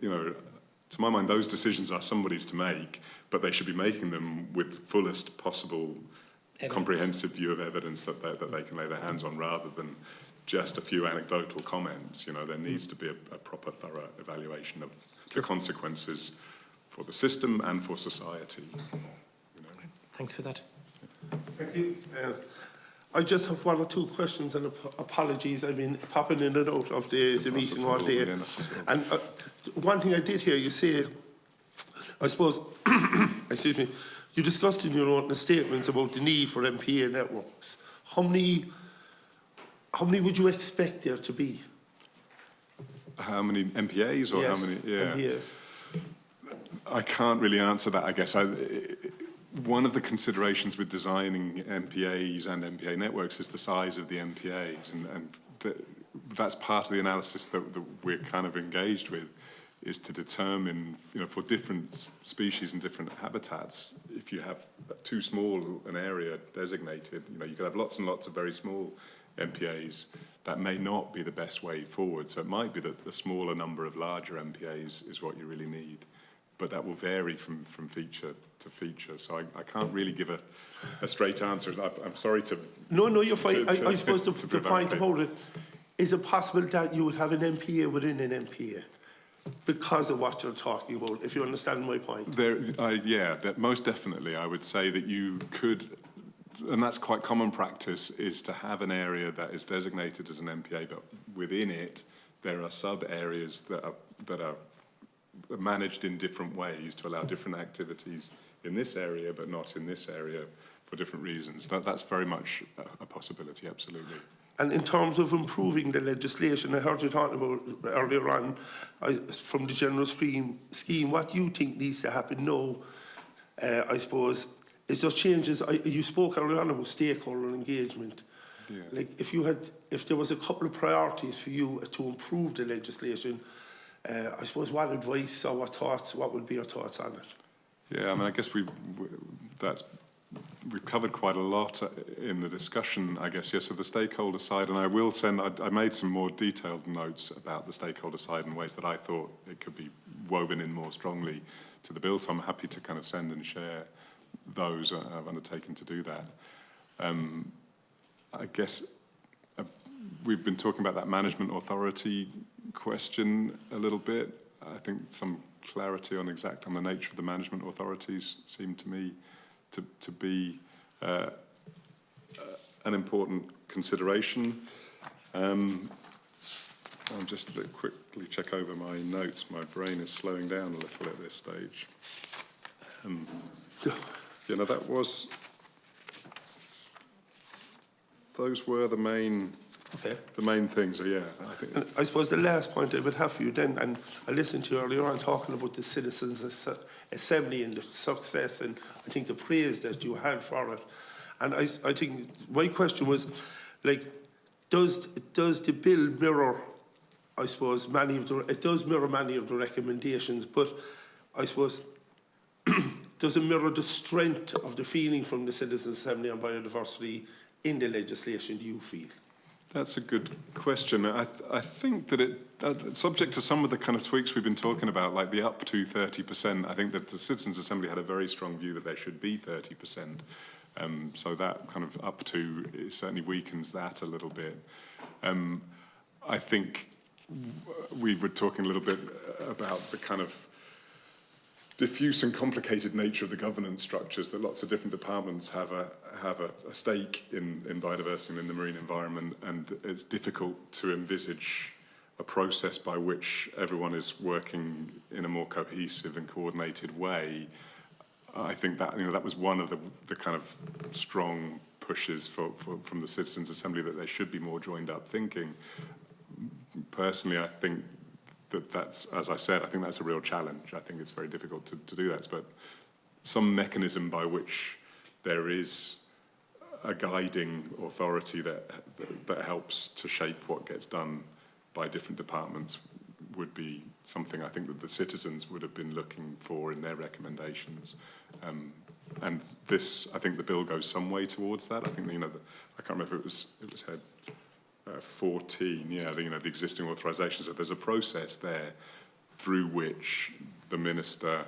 to my mind, those decisions are somebody's to make, but they should be making them with fullest possible comprehensive view of evidence that they can lay their hands on, rather than just a few anecdotal comments. There needs to be a proper, thorough evaluation of the consequences for the system and for society. Thanks for that. Thank you. I just have one or two questions, and apologies. I've been popping in and out of the meeting all day. And one thing I did hear you say, I suppose, excuse me, you discussed in your own statements about the need for MPA networks. How many would you expect there to be? How many MPAs or Yes, how many? Yeah. MPAs. I can't really answer that, I guess. One of the considerations with designing MPAs and MPA networks is the size of the MPAs, and that's part of the analysis that we're kind of engaged with, is to determine, for different species and different habitats, if you have too small an area designated, you could have lots and lots of very small MPAs. That may not be the best way forward. So it might be that a smaller number of larger MPAs is what you really need. But that will vary from feature to feature. So I can't really give a straight answer. I'm sorry to... No, you're fine. I suppose the point about it, is it possible that you would have an MPA within an MPA? Because of what you're talking about, if you understand my point. Yeah, most definitely. I would say that you could... And that's quite common practice, is to have an area that is designated as an MPA, but within it, there are sub-areas that are managed in different ways to allow different activities in this area, but not in this area for different reasons. That's very much a possibility, absolutely. And in terms of improving the legislation, I heard you talking about earlier on, from the general scheme, what do you think needs to happen now, I suppose, is there changes? You spoke earlier on about stakeholder engagement. Yeah. Like, if there was a couple of priorities for you to improve the legislation, I suppose, what advice or what would be your thoughts on it? Yeah, I mean, I guess we've covered quite a lot in the discussion, I guess. Yes, so the stakeholder side, and I made some more detailed notes about the stakeholder side in ways that I thought it could be woven in more strongly to the bill. So I'm happy to kind of send and share those. I've undertaken to do that. I guess we've been talking about that management authority question a little bit. I think some clarity on the nature of the management authorities seemed to me to be an important consideration. I'll just quickly check over my notes. My brain is slowing down a little at this stage. Those were the main things. So, yeah, I suppose the last point I would have for you then, and I listened to you earlier on talking about the Citizens Assembly and the success, and I think the praise that you had for it. And I think my question was, like, does the bill mirror, I suppose, it does mirror many of the recommendations, but I suppose, does it mirror the strength of the feeling from the Citizens Assembly on biodiversity in the legislation, do you feel? That's a good question. I think that subject to some of the kind of tweaks we've been talking about, like the up to 30%, I think that the Citizens Assembly had a very strong view that there should be 30%. So that kind of up to, it certainly weakens that a little bit. I think we were talking a little bit about the kind of diffuse and complicated nature of the governance structures, that lots of different departments have a stake in biodiversity and in the marine environment, and it's difficult to envisage a process by which everyone is working in a more cohesive and coordinated way. I think that that was one of the kind of strong pushes from the Citizens Assembly, that there should be more joined up thinking. Personally, I think that's, as I said, I think that's a real challenge. I think it's very difficult to do that, but some mechanism by which there is a guiding authority that helps to shape what gets done by different departments would be something I think that the citizens would have been looking for in their recommendations. And this, I think the bill goes some way towards that. I think, I can't remember if it was head 14, the existing authorisations, that there's a process there through which the minister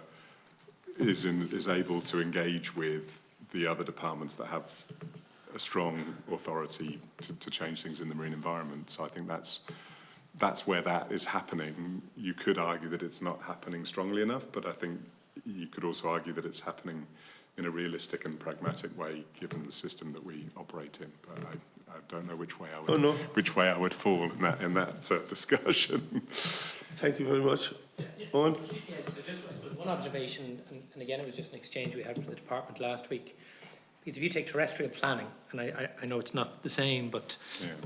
is able to engage with the other departments that have a strong authority to change things in the marine environment. So I think that's where that is happening. You could argue that it's not happening strongly enough, but I think you could also argue that it's happening in a realistic and pragmatic way, given the system that we operate in. But I don't know which way I would fall in that discussion. Thank you very much. Owen? Yeah, so just I suppose one observation, and again, it was just an exchange we had with the department last week. Because if you take terrestrial planning, and I know it's not the same, but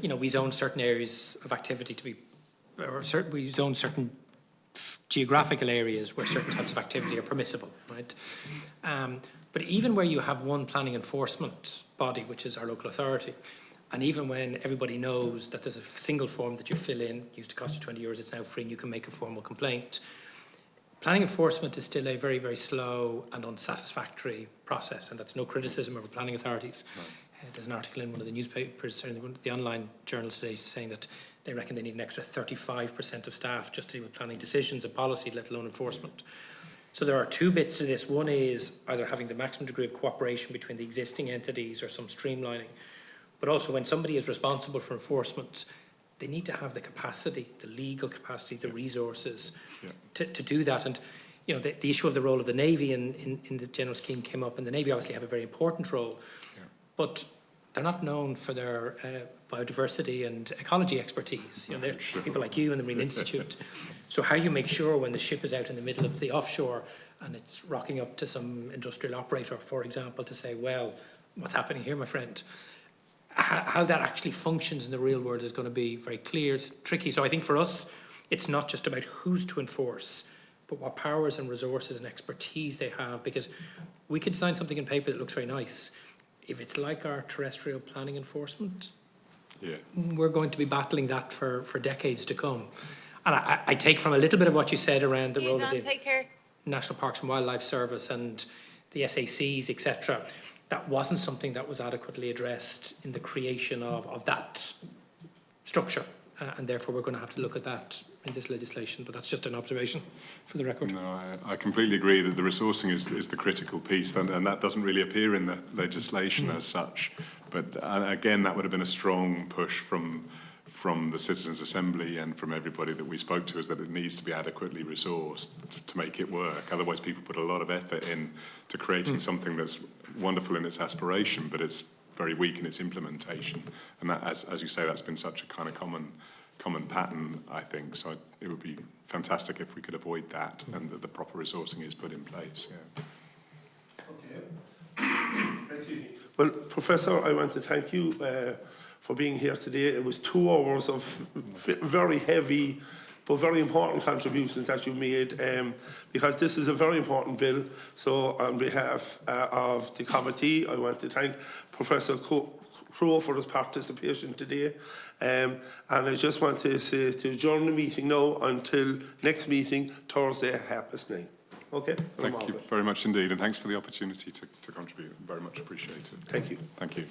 you know, we zone certain areas of activity to be, or we zone certain geographical areas where certain types of activity are permissible, right? But even where you have one planning enforcement body, which is our local authority, and even when everybody knows that there's a single form that you fill in, used to cost you 20 euros, it's now free and you can make a formal complaint. Planning enforcement is still a very, very slow and unsatisfactory process, and that's no criticism of our planning authorities. There's an article in one of the newspapers, or in one of the online journals today, saying that they reckon they need an extra 35% of staff just to deal with planning decisions and policy, let alone enforcement. So there are two bits to this. One is either having the maximum degree of cooperation between the existing entities or some streamlining. But also when somebody is responsible for enforcement, they need to have the capacity, the legal capacity, the resources to do that. And you know, the issue of the role of the Navy in the general scheme came up, and the Navy obviously have a very important role, but they're not known for their biodiversity and ecology expertise. You know, they're people like you and the Marine Institute. So how you make sure when the ship is out in the middle of the offshore and it's rocking up to some industrial operator, for example, to say, well, what's happening here, my friend? How that actually functions in the real world is going to be very clear. It's tricky. So I think for us, it's not just about who's to enforce, but what powers and resources and expertise they have, because we could design something in paper that looks very nice. If it's like our terrestrial planning enforcement, we're going to be battling that for decades to come. And I take from a little bit of what you said around the role of the National Parks and Wildlife Service and the SACs, etc. That wasn't something that was adequately addressed in the creation of that structure. And therefore we're going to have to look at that in this legislation. But that's just an observation for the record. No, I completely agree that the resourcing is the critical piece, and that doesn't really appear in the legislation as such. But again, that would have been a strong push from the Citizens' Assembly and from everybody that we spoke to, is that it needs to be adequately resourced to make it work. Otherwise, people put a lot of effort in to creating something that's wonderful in its aspiration, but it's very weak in its implementation. And that, as you say, that's been such a kind of common pattern, I think. So it would be fantastic if we could avoid that and that the proper resourcing is put in place. Okay. Well, Professor, I want to thank you for being here today. It was 2 hours of very heavy but very important contributions that you made, because this is a very important bill. So on behalf of the committee, I want to thank Professor Crowe for his participation today. And I just want to say to adjourn the meeting now until next meeting, Thursday at 9:30. Okay? Thank you very much indeed, and thanks for the opportunity to contribute. Very much appreciated. Thank you. Thank you.